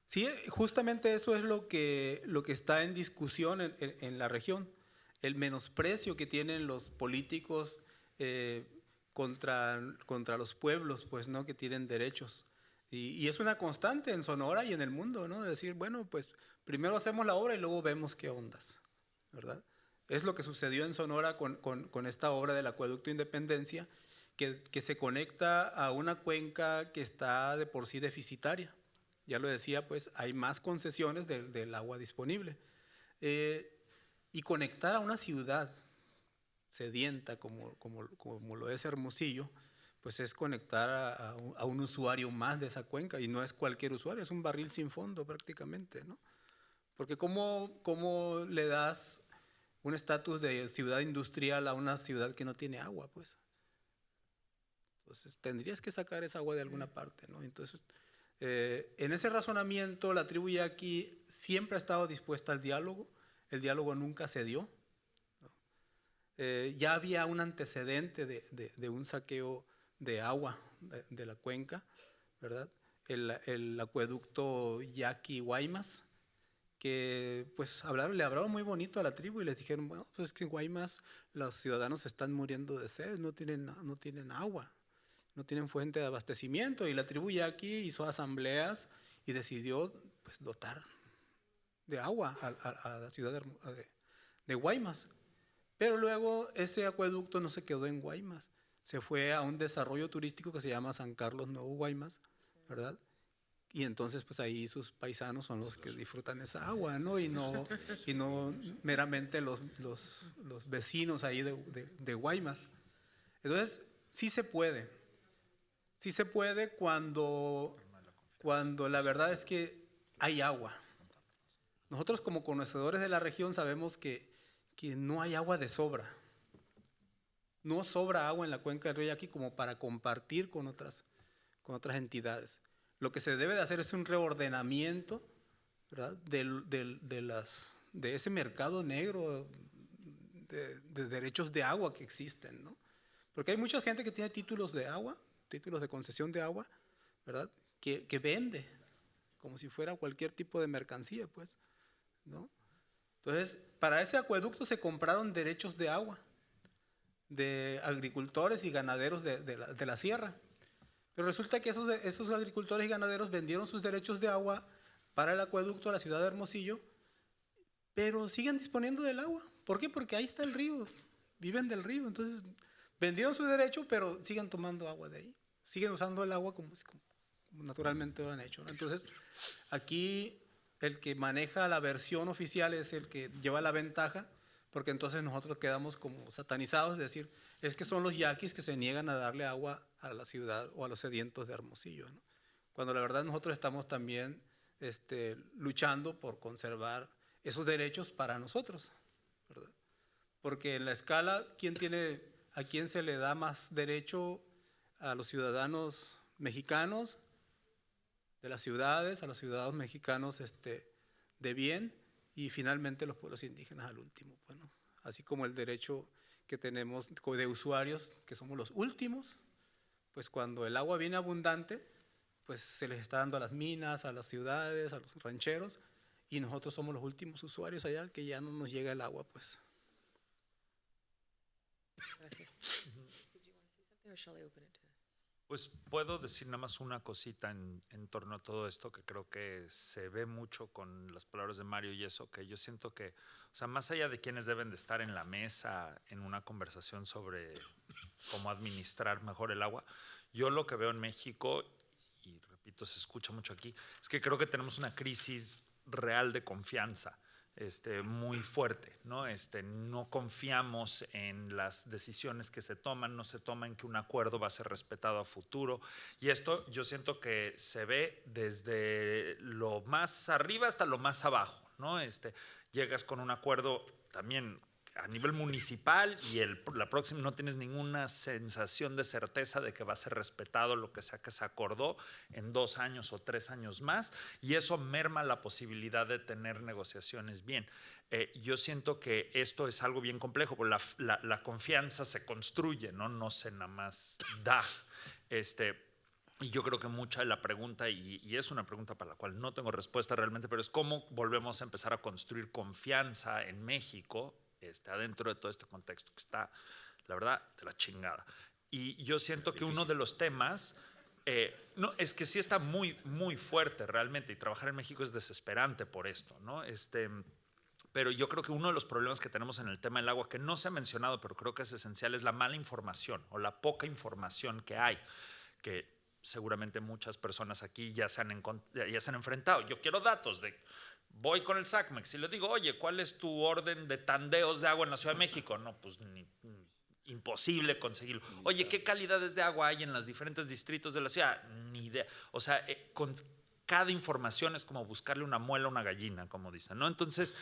Sí, justamente eso es lo que está en discusión en la región. El menosprecio que tienen los políticos contra los pueblos, pues, ¿no? Que tienen derechos. Y es una constante en Sonora y en el mundo, ¿no? De decir, bueno, pues primero hacemos la obra y luego vemos qué ondas, ¿verdad? Es lo que sucedió en Sonora con esta obra del Acueducto Independencia, que se conecta a una cuenca que está de por sí deficitaria. Ya lo decía, pues hay más concesiones del agua disponible. Y conectar a una ciudad sedienta como lo es Hermosillo, pues es conectar a un usuario más de esa cuenca, y no es cualquier usuario, es un barril sin fondo prácticamente, ¿no? Porque ¿cómo le das un estatus de ciudad industrial a una ciudad que no tiene agua, pues? Entonces tendrías que sacar esa agua de alguna parte, ¿no? Entonces, en ese razonamiento, la tribu yaqui siempre ha estado dispuesta al diálogo. El diálogo nunca se dio, ¿no? Ya había un antecedente de un saqueo de agua de la cuenca, ¿verdad? El acueducto Yaqui-Guaymas, que pues le hablaron muy bonito a la tribu y les dijeron, bueno, pues es que en Guaymas los ciudadanos están muriendo de sed, no tienen agua, no tienen fuente de abastecimiento, y la tribu Yaqui hizo asambleas y decidió pues dotar de agua a la ciudad de Guaymas. Pero luego ese acueducto no se quedó en Guaymas, se fue a un desarrollo turístico que se llama San Carlos Nuevo Guaymas, ¿verdad? Y entonces pues ahí sus paisanos son los que disfrutan esa agua, ¿no? Y no meramente los vecinos ahí de Guaymas. Entonces sí se puede cuando la verdad es que hay agua. Nosotros como conocedores de la región sabemos que no hay agua de sobra. No sobra agua en la cuenca del río Yaqui como para compartir con otras entidades. Lo que se debe de hacer es un reordenamiento, ¿verdad? de ese mercado negro de derechos de agua que existen, ¿no? Porque hay mucha gente que tiene títulos de agua, títulos de concesión de agua, ¿verdad? Que vende como si fuera cualquier tipo de mercancía, pues, ¿no? Entonces, para ese acueducto se compraron derechos de agua de agricultores y ganaderos de la sierra. Pero resulta que esos agricultores y ganaderos vendieron sus derechos de agua para el acueducto a la ciudad de Hermosillo, pero siguen disponiendo del agua. ¿Por qué? Porque ahí está el río, viven del río. Entonces, vendieron su derecho, pero siguen tomando agua de ahí. Siguen usando el agua como naturalmente lo han hecho, ¿no? Entonces, aquí el que maneja la versión oficial es el que lleva la ventaja, porque entonces nosotros quedamos como satanizados, es decir, es que son los yaquis que se niegan a darle agua a la ciudad o a los sedientos de Hermosillo, ¿no? Cuando la verdad nosotros estamos también luchando por conservar esos derechos para nosotros, ¿verdad? Porque en la escala, ¿a quién se le da más derecho? A los ciudadanos mexicanos de las ciudades, a los ciudadanos mexicanos de bien, y finalmente los pueblos indígenas al último. Bueno, así como el derecho que tenemos de usuarios, que somos los últimos, pues cuando el agua viene abundante, pues se les está dando a las minas, a las ciudades, a los rancheros, y nosotros somos los últimos usuarios allá, que ya no nos llega el agua, pues. Gracias. Did you want to say something or shall I open it to? Pues puedo decir nada más una cosita en torno a todo esto que creo que se ve mucho con las palabras de Mario y eso, que yo siento que, o sea, más allá de quienes deben de estar en la mesa en una conversación sobre cómo administrar mejor el agua, yo lo que veo en México, y repito, se escucha mucho aquí, es que creo que tenemos una crisis real de confianza. Muy fuerte, ¿no? No confiamos en las decisiones que se toman, no se toma en que un acuerdo va a ser respetado a futuro. Y esto yo siento que se ve desde lo más arriba hasta lo más abajo, ¿no? Llegas con un acuerdo también a nivel municipal y la próxima no tienes ninguna sensación de certeza de que va a ser respetado lo que sea que se acordó en 2 años o 3 años más, y eso merma la posibilidad de tener negociaciones bien. Yo siento que esto es algo bien complejo, porque la confianza se construye, no se nada más da. Y yo creo que mucha de la pregunta, y es una pregunta para la cual no tengo respuesta realmente, pero es cómo volvemos a empezar a construir confianza en México, adentro de todo este contexto que está, la verdad, de la chingada. Y yo siento que uno de los temas, no, es que sí está muy, muy fuerte realmente, y trabajar en México es desesperante por esto, ¿no? Pero yo creo que uno de los problemas que tenemos en el tema del agua, que no se ha mencionado, pero creo que es esencial, es la mala información o la poca información que hay, que seguramente muchas personas aquí ya se han enfrentado. Yo quiero datos de... Voy con el SACMEX y le digo, oye, ¿cuál es tu orden de tandeos de agua en la Ciudad de México? No, pues imposible conseguirlo. Oye, ¿qué calidades de agua hay en los diferentes distritos de la ciudad? Ni idea. O sea, con cada información es como buscarle una muela a una gallina, como dicen, ¿no? Entonces,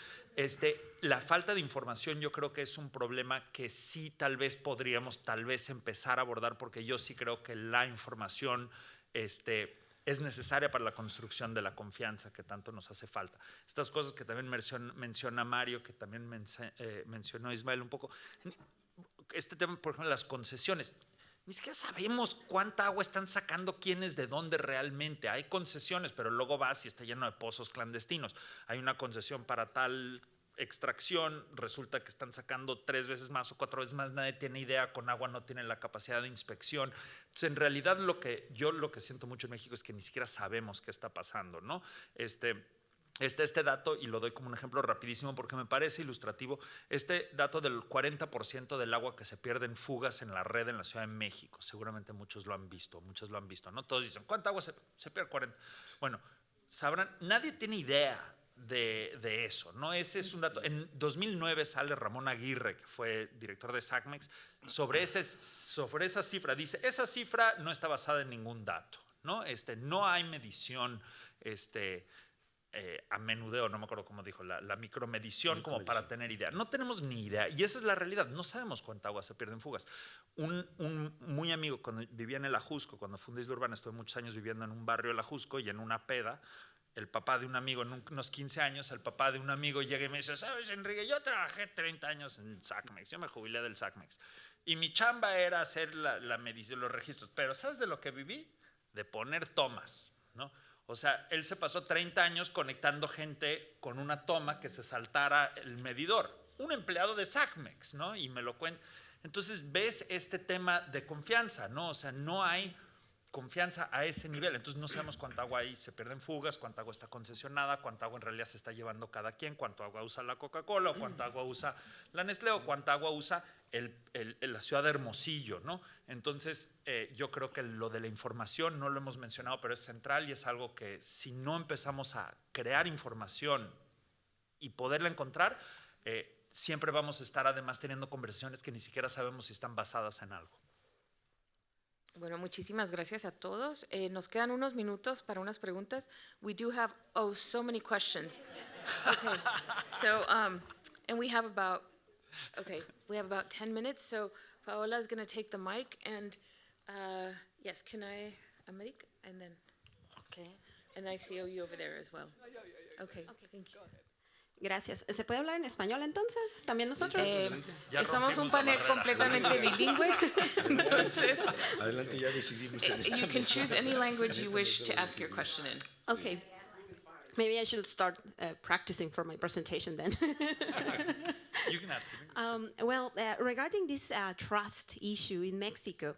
la falta de información yo creo que es un problema que sí tal vez podríamos empezar a abordar, porque yo sí creo que la información, es necesaria para la construcción de la confianza que tanto nos hace falta. Estas cosas que también menciona Mario, que también mencionó Ismael un poco. Este tema, por ejemplo, las concesiones. Ni siquiera sabemos cuánta agua están sacando quiénes de dónde realmente. Hay concesiones, pero luego vas y está lleno de pozos clandestinos. Hay una concesión para tal extracción, resulta que están sacando 3 veces más o 4 veces más, nadie tiene idea, con agua no tienen la capacidad de inspección. Entonces, en realidad lo que siento mucho en México es que ni siquiera sabemos qué está pasando, ¿no? Este dato, y lo doy como un ejemplo rapidísimo porque me parece ilustrativo, dato del 40% del agua que se pierde en fugas en la red en la Ciudad de México. Seguramente muchos lo han visto, ¿no? Todos dicen, ¿cuánta agua se pierde? 40. Bueno, sabrán, nadie tiene idea de eso, ¿no? Ese es un dato. En 2009 sale Ramón Aguirre, que fue director de SACMEX, sobre esa cifra. Dice, esa cifra no está basada en ningún dato, ¿no? No hay medición, a menudeo, no me acuerdo cómo dijo, la micromedición como para tener idea. No tenemos ni idea, y esa es la realidad. No sabemos cuánta agua se pierde en fugas. Un muy amigo, cuando vivía en el Ajusco, cuando fundé Isla Urbana, estuve muchos años viviendo en un barrio del Ajusco, y en una peda, el papá de un amigo, en unos 15 años, el papá de un amigo llega y me dice, ¿sabes, Enrique? Yo trabajé 30 años en SACMEX, yo me jubilé del SACMEX, y mi chamba era hacer la medición, los registros, pero ¿sabes de lo que viví? De poner tomas, ¿no? O sea, él se pasó 30 años conectando gente con una toma que se saltara el medidor. Un empleado de SACMEX, ¿no? Y me lo cuenta. Entonces, ves este tema de confianza, ¿no? O sea, no hay confianza a ese nivel. Entonces, no sabemos cuánta agua ahí se pierde en fugas, cuánta agua está concesionada, cuánta agua en realidad se está llevando cada quien, cuánta agua usa la Coca-Cola, o cuánta agua usa la Nestlé, o cuánta agua usa la ciudad de Hermosillo, ¿no? Entonces, yo creo que lo de la información no lo hemos mencionado, pero es central, y es algo que si no empezamos a crear información y poderla encontrar, siempre vamos a estar además teniendo conversaciones que ni siquiera sabemos si están basadas en algo. Bueno, muchísimas gracias a todos. Nos quedan unos minutos para unas preguntas. We do have, so many questions. Okay, so, and we have about 10 minutes. So Paola is going to take the mic and, yes, can I, Americ? And then, Okay. and I see you over there as well. Okay, thank you. Gracias. ¿Se puede hablar en español entonces? ¿También nosotros? Somos un panel completamente bilingüe. Entonces, Adelante, ya decidimos. you can choose any language you wish to ask your question in. Okay. Maybe I should start practicing for my presentation then. You can ask. Regarding this trust issue in Mexico,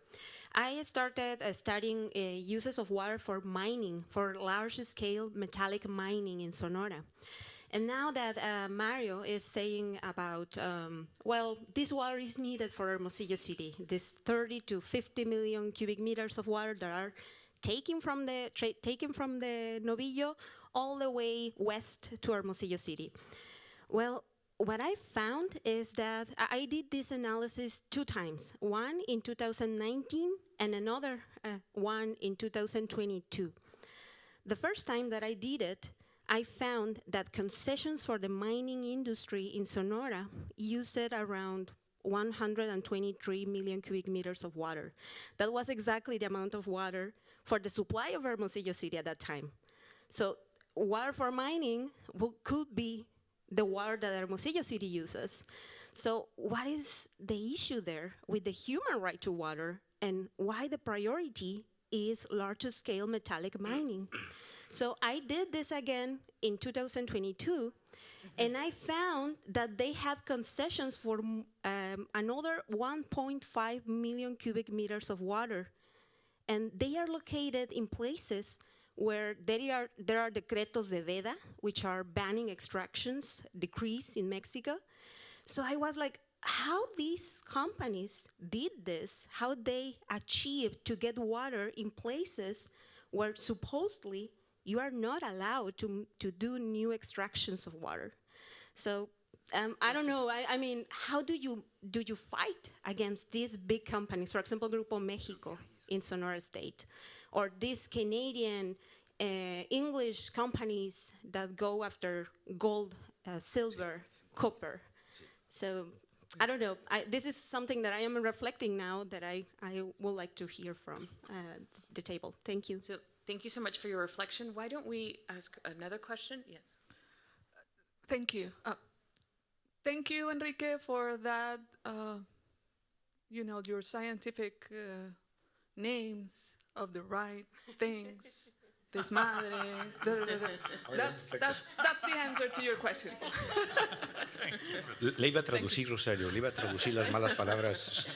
I started studying uses of water for mining, for large-scale metallic mining in Sonora. And now that Mario is saying about, this water is needed for Hermosillo City, this 30 to 50 million cubic meters of water that are taken from the Novillo all the way west to Hermosillo City. Well, what I found is that I did this analysis 2 times, one in 2019 and another one in 2022. The first time that I did it, I found that concessions for the mining industry in Sonora used around 123 million cubic meters of water. That was exactly the amount of water for the supply of Hermosillo City at that time. So water for mining could be the water that Hermosillo City uses. So what is the issue there with the human right to water and why the priority is large-scale metallic mining? So I did this again in 2022, and I found that they had concessions for another 1.5 million cubic meters of water. And they are located in places where there are decretos de veda, which are banning extractions, decrees in Mexico. So I was like, how these companies did this, how they achieved to get water in places where supposedly you are not allowed to do new extractions of water. So I don't know. I mean, how do you fight against these big companies? For example, Grupo México in Sonora State, or these Canadian English companies that go after gold, silver, copper. So I don't know. This is something that I am reflecting now that I would like to hear from the table. Thank you. So thank you so much for your reflection. Why don't we ask another question? Yes. Thank you. Thank you, Enrique, for that, your scientific names of the right things. Desmadre. That's the answer to your question. Le iba a traducir, Rosario, le iba a traducir las malas palabras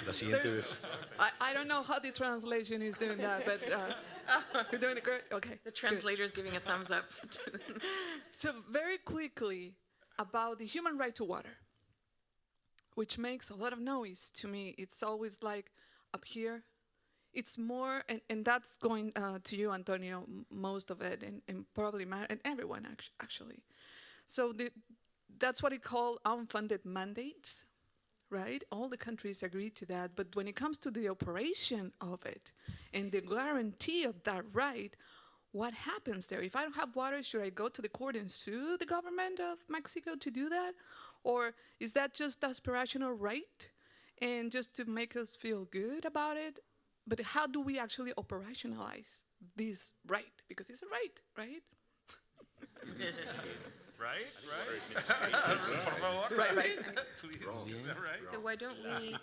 la siguiente vez. I don't know how the translation is doing that, but you're doing it great. Okay. The translator is giving a thumbs up. So very quickly about the human right to water, which makes a lot of noise to me. It's always like up here. It's more, and that's going to you, Antonio, most of it, and probably and everyone actually. So that's what we call unfunded mandates, right? All the countries agree to that, but when it comes to the operation of it and the guarantee of that right, what happens there? If I don't have water, should I go to the court and sue the government of Mexico to do that? Or is that just aspirational right and just to make us feel good about it? But how do we actually operationalize this right? Because it's a right, right? Right? Right. Please, is that right? So why don't we?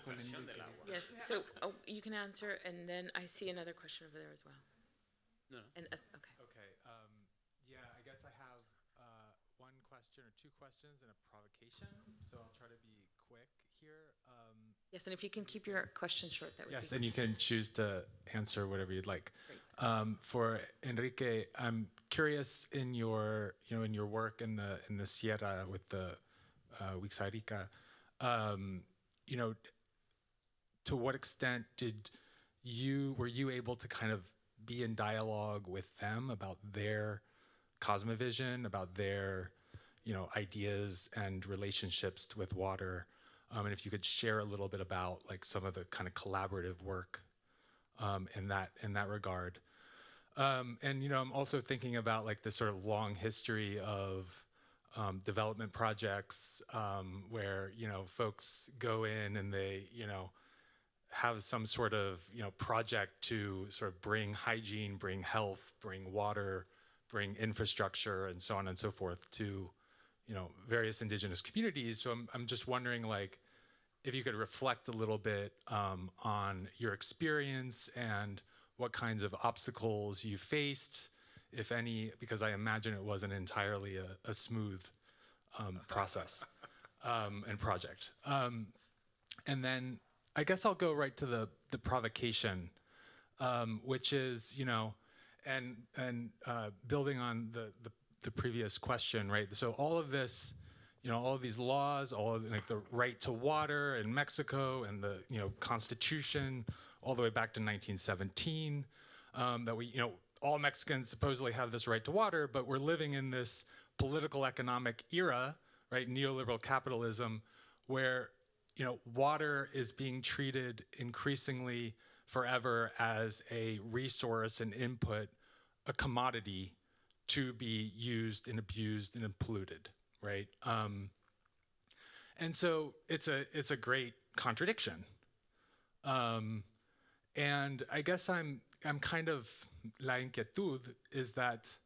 Yes. So you can answer, and then I see another question over there as well. No. And okay. Okay. I guess I have one question or 2 questions and a provocation. So I'll try to be quick here. Yes, and if you can keep your question short, that would be Yes, good. and you can choose to answer whatever you'd like. For Enrique, I'm curious in your work in the Sierra with the Huixarica, to what extent were you able to kind of be in dialogue with them about their cosmovision, about their ideas and relationships with water? And if you could share a little bit about like some of the kind of collaborative work in that regard. And I'm also thinking about like this sort of long history of development projects where folks go in and they have some sort of project to sort of bring hygiene, bring health, bring water, bring infrastructure, and so on and so forth to various indigenous communities. So I'm just wondering, like, if you could reflect a little bit on your experience and what kinds of obstacles you faced, if any, because I imagine it wasn't entirely a smooth process and project. And then I guess I'll go right to the provocation, which is, and building on the previous question, right? So all of this, all of these laws, all of like the right to water in Mexico and the Constitution, all the way back to 1917, that we, all Mexicans supposedly have this right to water, but we're living in this political economic era, right? Neoliberal capitalism, where water is being treated increasingly forever as a resource and input, a commodity to be used and abused and polluted, right? And so it's a great contradiction. And I guess I'm kind of la inquietud is that,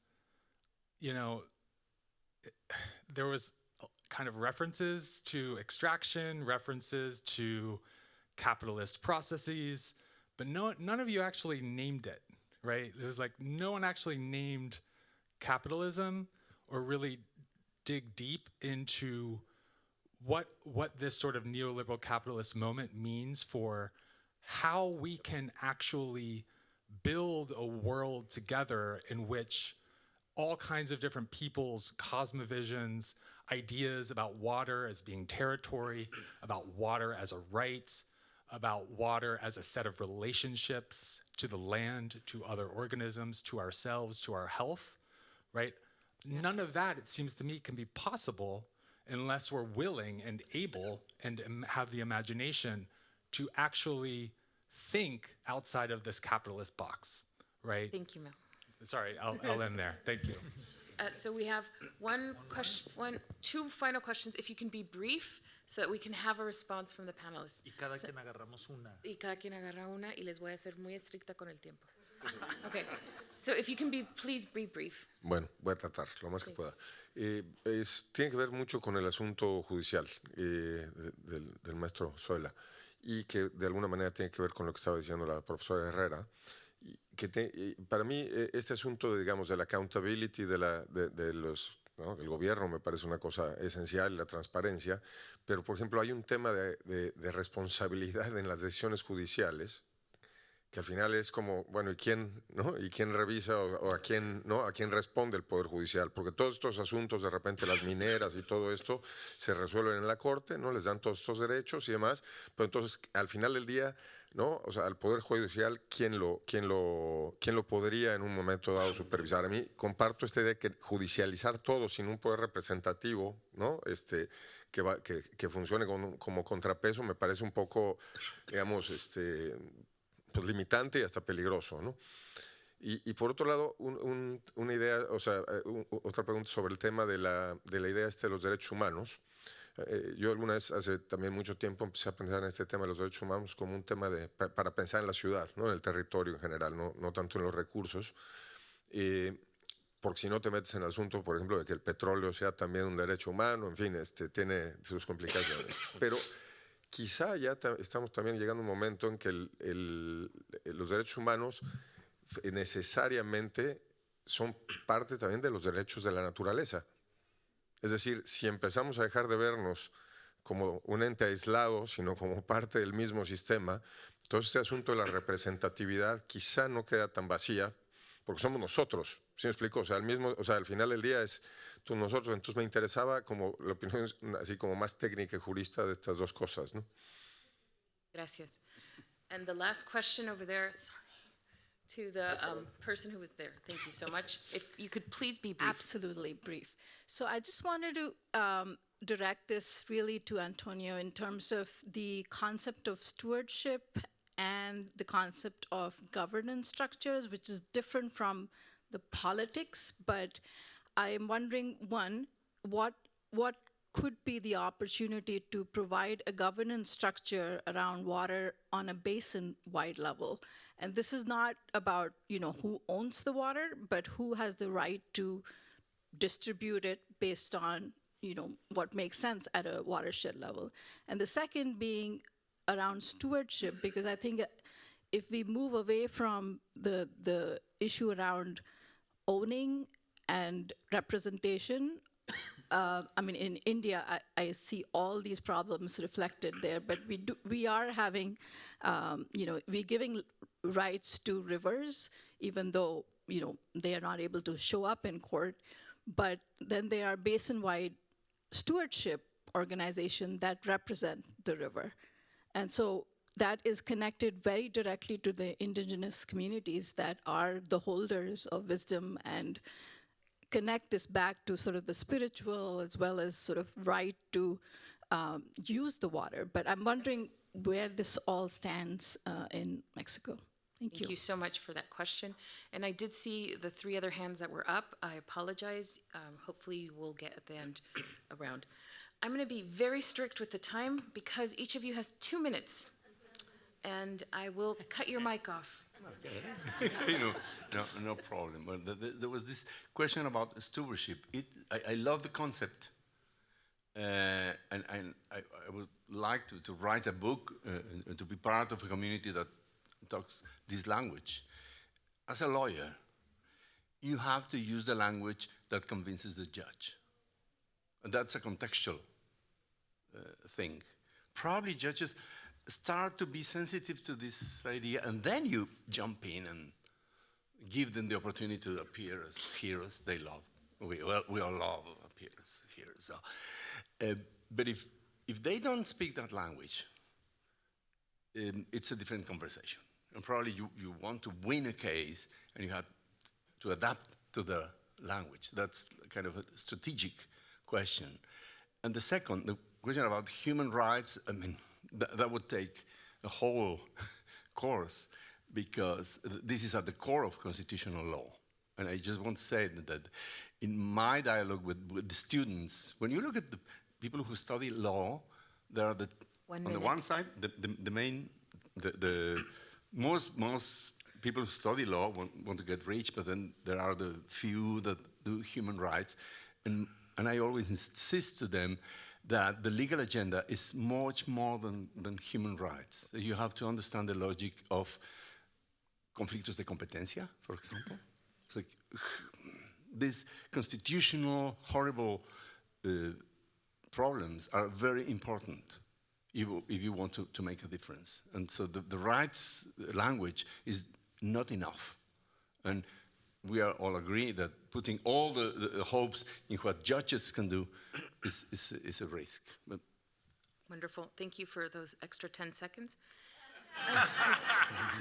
there was kind of references to extraction, references to capitalist processes, but none of you actually named it, right? It was like no one actually named capitalism or really dig deep into what this sort of neoliberal capitalist moment means for how we can actually build a world together in which all kinds of different people's cosmovisions, ideas about water as being territory, about water as a right, about water as a set of relationships to the land, to other organisms, to ourselves, to our health, right? None of that, it seems to me, can be possible unless we're willing and able and have the imagination to actually think outside of this capitalist box, right? Thank you, Mel. Sorry, I'll end there. Thank you. So we have two final questions. If you can be brief, so that we can have a response from the panelists. Y cada quien agarramos una. Y cada quien agarra una, y les voy a ser muy estricta con el tiempo. Okay. So if you can please be brief. Bueno, voy a tratar lo más que pueda. Tiene que ver mucho con el asunto judicial del maestro Zoila y que de alguna manera tiene que ver con lo que estaba diciendo la profesora Herrera. Para mí este asunto, digamos, de la accountability del gobierno me parece una cosa esencial, la transparencia, pero por ejemplo hay un tema de responsabilidad en las decisiones judiciales que al final es como, bueno, ¿y quién revisa o a quién responde el Poder Judicial? Porque todos estos asuntos, de repente las mineras y todo esto, se resuelven en la Corte, ¿no? Les dan todos estos derechos y demás, pero entonces al final del día, ¿no? O sea, al Poder Judicial, ¿quién lo podría en un momento dado supervisar? A mí comparto esta idea de que judicializar todo sin un poder representativo, ¿no? Que funcione como contrapeso me parece un poco, digamos, pues limitante y hasta peligroso, ¿no? Y por otro lado, una idea, o sea, otra pregunta sobre el tema de la idea de los derechos humanos. Yo alguna vez, hace también mucho tiempo, empecé a pensar en este tema de los derechos humanos como un tema para pensar en la ciudad, ¿no? En el territorio en general, no tanto en los recursos. Porque si no te metes en el asunto, por ejemplo, de que el petróleo sea también un derecho humano, en fin, tiene sus complicaciones. Pero quizá ya estamos también llegando a un momento en que los derechos humanos necesariamente son parte también de los derechos de la naturaleza. Es decir, si empezamos a dejar de vernos como un ente aislado, sino como parte del mismo sistema, entonces este asunto de la representatividad quizá no queda tan vacía, porque somos nosotros, ¿sí me explico? O sea, al final del día es tú, nosotros. Entonces me interesaba como la opinión así como más técnica y jurista de estas dos cosas, ¿no? Gracias. And the last question over there, sorry, to the person who was there. Thank you so much. If you could please be brief. Absolutely brief. So I just wanted to direct this really to Antonio in terms of the concept of stewardship and the concept of governance structures, which is different from the politics. But I am wondering, one, what could be the opportunity to provide a governance structure around water on a basin-wide level? And this is not about, who owns the water, but who has the right to distribute it based on, what makes sense at a watershed level. And the second being around stewardship, because I think if we move away from the issue around owning and representation, in India, I see all these problems reflected there, but we are having, we're giving rights to rivers, even though, they are not able to show up in court. But then there are basin-wide stewardship organizations that represent the river. And so that is connected very directly to the indigenous communities that are the holders of wisdom, and connect this back to sort of the spiritual as well as sort of right to use the water. But I'm wondering where this all stands in Mexico. Thank you so much for that question. And I did see the 3 other hands that were up. I apologize. Hopefully we'll get at the end around. I'm going to be very strict with the time because each of you has 2 minutes. And I will cut your mic off. No problem. But there was this question about stewardship. I love the concept. And I would like to write a book and to be part of a community that talks this language. As a lawyer, you have to use the language that convinces the judge. And that's a contextual thing. Probably judges start to be sensitive to this idea, and then you jump in and give them the opportunity to appear as heroes they love. We all love appear as heroes. So, but if they don't speak that language, it's a different conversation. And probably you want to win a case, and you have to adapt to the language. That's kind of a strategic question. And the second, the question about human rights, that would take a whole course, because this is at the core of constitutional law. And I just want to say that in my dialogue with the students, when you look at the people who study law, there are on the one side, the most people who study law want to get rich, but then there are the few that do human rights. And I always insist to them that the legal agenda is much more than human rights. You have to understand the logic of conflictos de competencia, for example. It's like these constitutional, horrible problems are very important if you want to make a difference. And so the rights language is not enough. And we are all agree that putting all the hopes in what judges can do is a risk. But Wonderful. Thank you for those extra 10 seconds.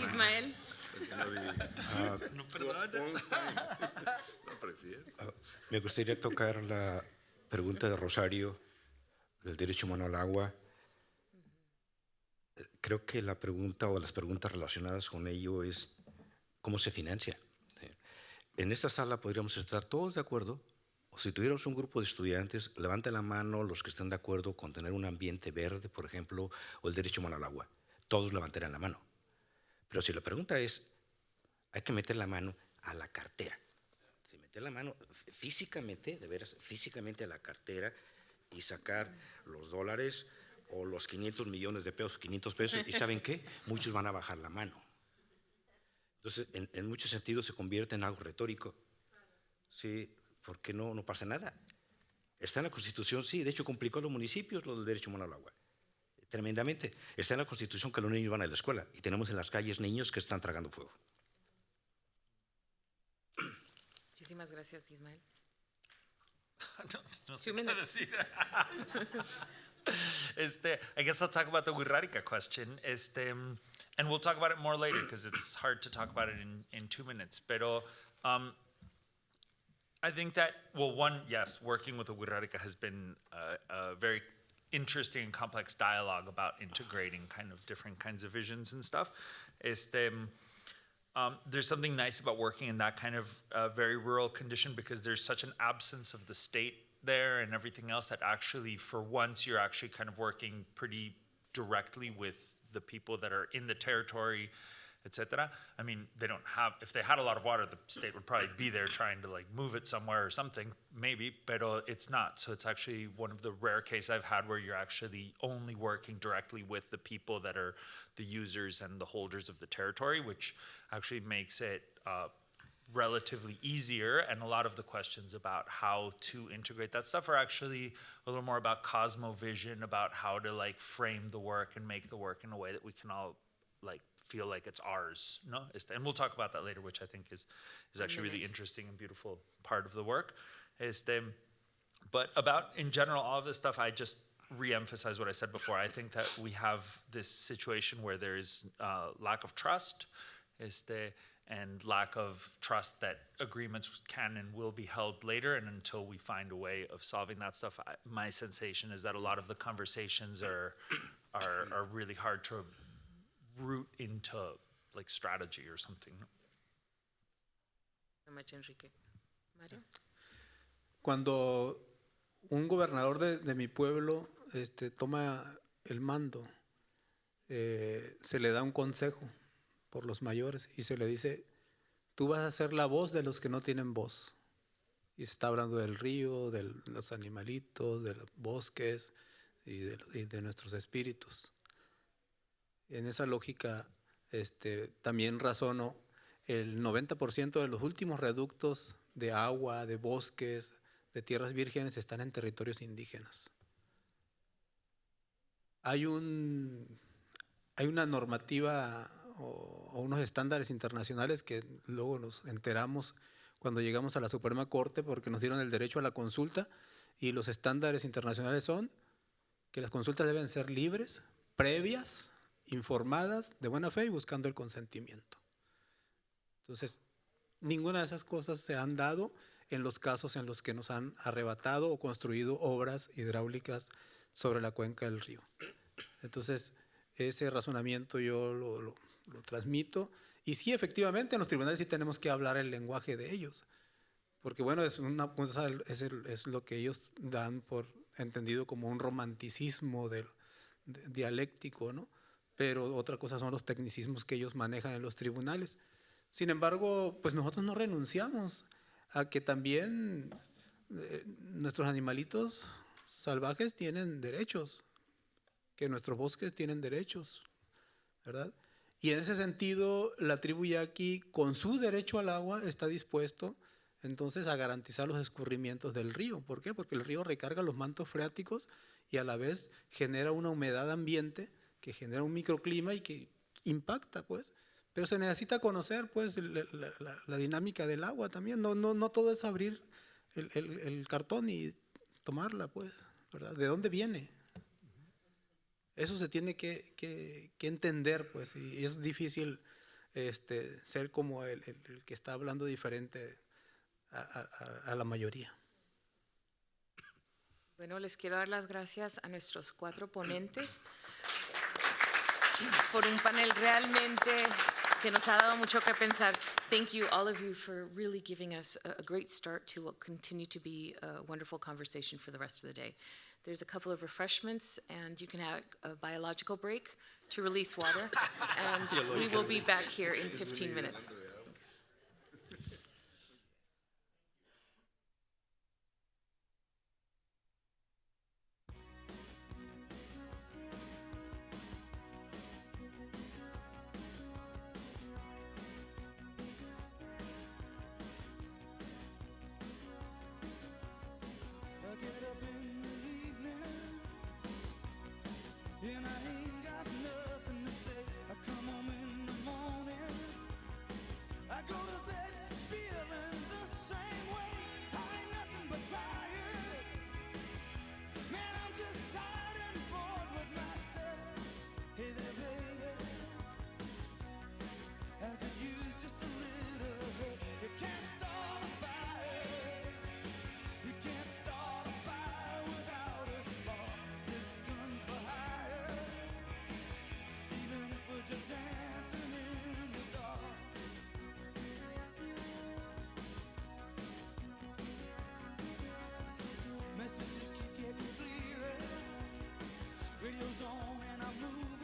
Ismael? Me gustaría tocar la pregunta de Rosario del derecho humano al agua. Creo que la pregunta o las preguntas relacionadas con ello es cómo se financia. En esta sala podríamos estar todos de acuerdo, o si tuviéramos un grupo de estudiantes, levanten la mano los que estén de acuerdo con tener un ambiente verde, por ejemplo, o el derecho humano al agua. Todos levantarían la mano. Pero si la pregunta es, hay que meter la mano a la cartera. Si meter la mano físicamente, de veras, físicamente a la cartera y sacar los dólares o los 500 millones de pesos, 500 pesos, ¿y saben qué? Muchos van a bajar la mano. Entonces, en muchos sentidos se convierte en algo retórico. Sí, porque no pasa nada. Está en la Constitución, sí, de hecho complicó a los municipios lo del derecho humano al agua. Tremendamente. Está en la Constitución que los niños van a la escuela y tenemos en las calles niños que están tragando fuego. Muchísimas gracias, Ismael. No 2 minutes. I guess I'll talk about the Wirrárica question. And we'll talk about it more later because it's hard to talk about it in 2 minutes. Pero I think that, well, one, yes, working with the Wirrárica has been a very interesting and complex dialogue about integrating kind of different kinds of visions and stuff. There's something nice about working in that kind of very rural condition because there's such an absence of the state there and everything else that actually, for once, you're actually kind of working pretty directly with the people that are in the territory, etc. I mean, they don't have, if they had a lot of water, the state would probably be there trying to like move it somewhere or something, maybe, but it's not. So it's actually one of the rare cases I've had where you're actually only working directly with the people that are the users and the holders of the territory, which actually makes it relatively easier. And a lot of the questions about how to integrate that stuff are actually a little more about cosmovision, about how to like frame the work and make the work in a way that we can all like feel like it's ours, no? And we'll talk about that later, which I think is actually really interesting and beautiful part of the work. But about, in general, all of this stuff, I just re-emphasize what I said before. I think that we have this situation where there is lack of trust, and lack of trust that agreements can and will be held later, and until we find a way of solving that stuff, my sensation is that a lot of the conversations are really hard to root into like strategy or something. So much, Enrique. Mario? Cuando un gobernador de mi pueblo toma el mando, se le da un consejo por los mayores y se le dice, tú vas a ser la voz de los que no tienen voz. Y se está hablando del río, de los animalitos, de los bosques y de nuestros espíritus. En esa lógica también razono, el 90% de los últimos reductos de agua, de bosques, de tierras vírgenes están en territorios indígenas. Hay una normativa o unos estándares internacionales que luego nos enteramos cuando llegamos a la Suprema Corte porque nos dieron el derecho a la consulta, y los estándares internacionales son que las consultas deben ser libres, previas, informadas, de buena fe y buscando el consentimiento. Entonces, ninguna de esas cosas se han dado en los casos en los que nos han arrebatado o construido obras hidráulicas sobre la cuenca del río. Entonces, ese razonamiento yo lo transmito. Y sí, efectivamente, en los tribunales sí tenemos que hablar el lenguaje de ellos. Porque, bueno, es lo que ellos dan por entendido como un romanticismo dialéctico, ¿no? Pero otra cosa son los tecnicismos que ellos manejan en los tribunales. Sin embargo, pues nosotros no renunciamos a que también nuestros animalitos salvajes tienen derechos, que nuestros bosques tienen derechos, ¿verdad? Y en ese sentido, la tribu yaqui, con su derecho al agua, está dispuesto entonces a garantizar los escurrimientos del río. ¿Por qué? Porque el río recarga los mantos freáticos y a la vez genera una humedad ambiente que genera un microclima y que impacta, pues. Pero se necesita conocer, pues, la dinámica del agua también. No todo es abrir el cartón y tomarla, pues, ¿verdad? ¿De dónde viene? Eso se tiene que entender, pues, y es difícil ser como el que está hablando diferente a la mayoría. Bueno, les quiero dar las gracias a nuestros 4 ponentes por un panel realmente que nos ha dado mucho que pensar. Thank you, all of you, for really giving us a great start to what will continue to be a wonderful conversation for the rest of the day. There's a couple of refreshments, and you can have a biological break to release water, and we will be back here in 15 minutes. I get up in the evening and I ain't got nothing to say. I come home in the morning zone and I'm moving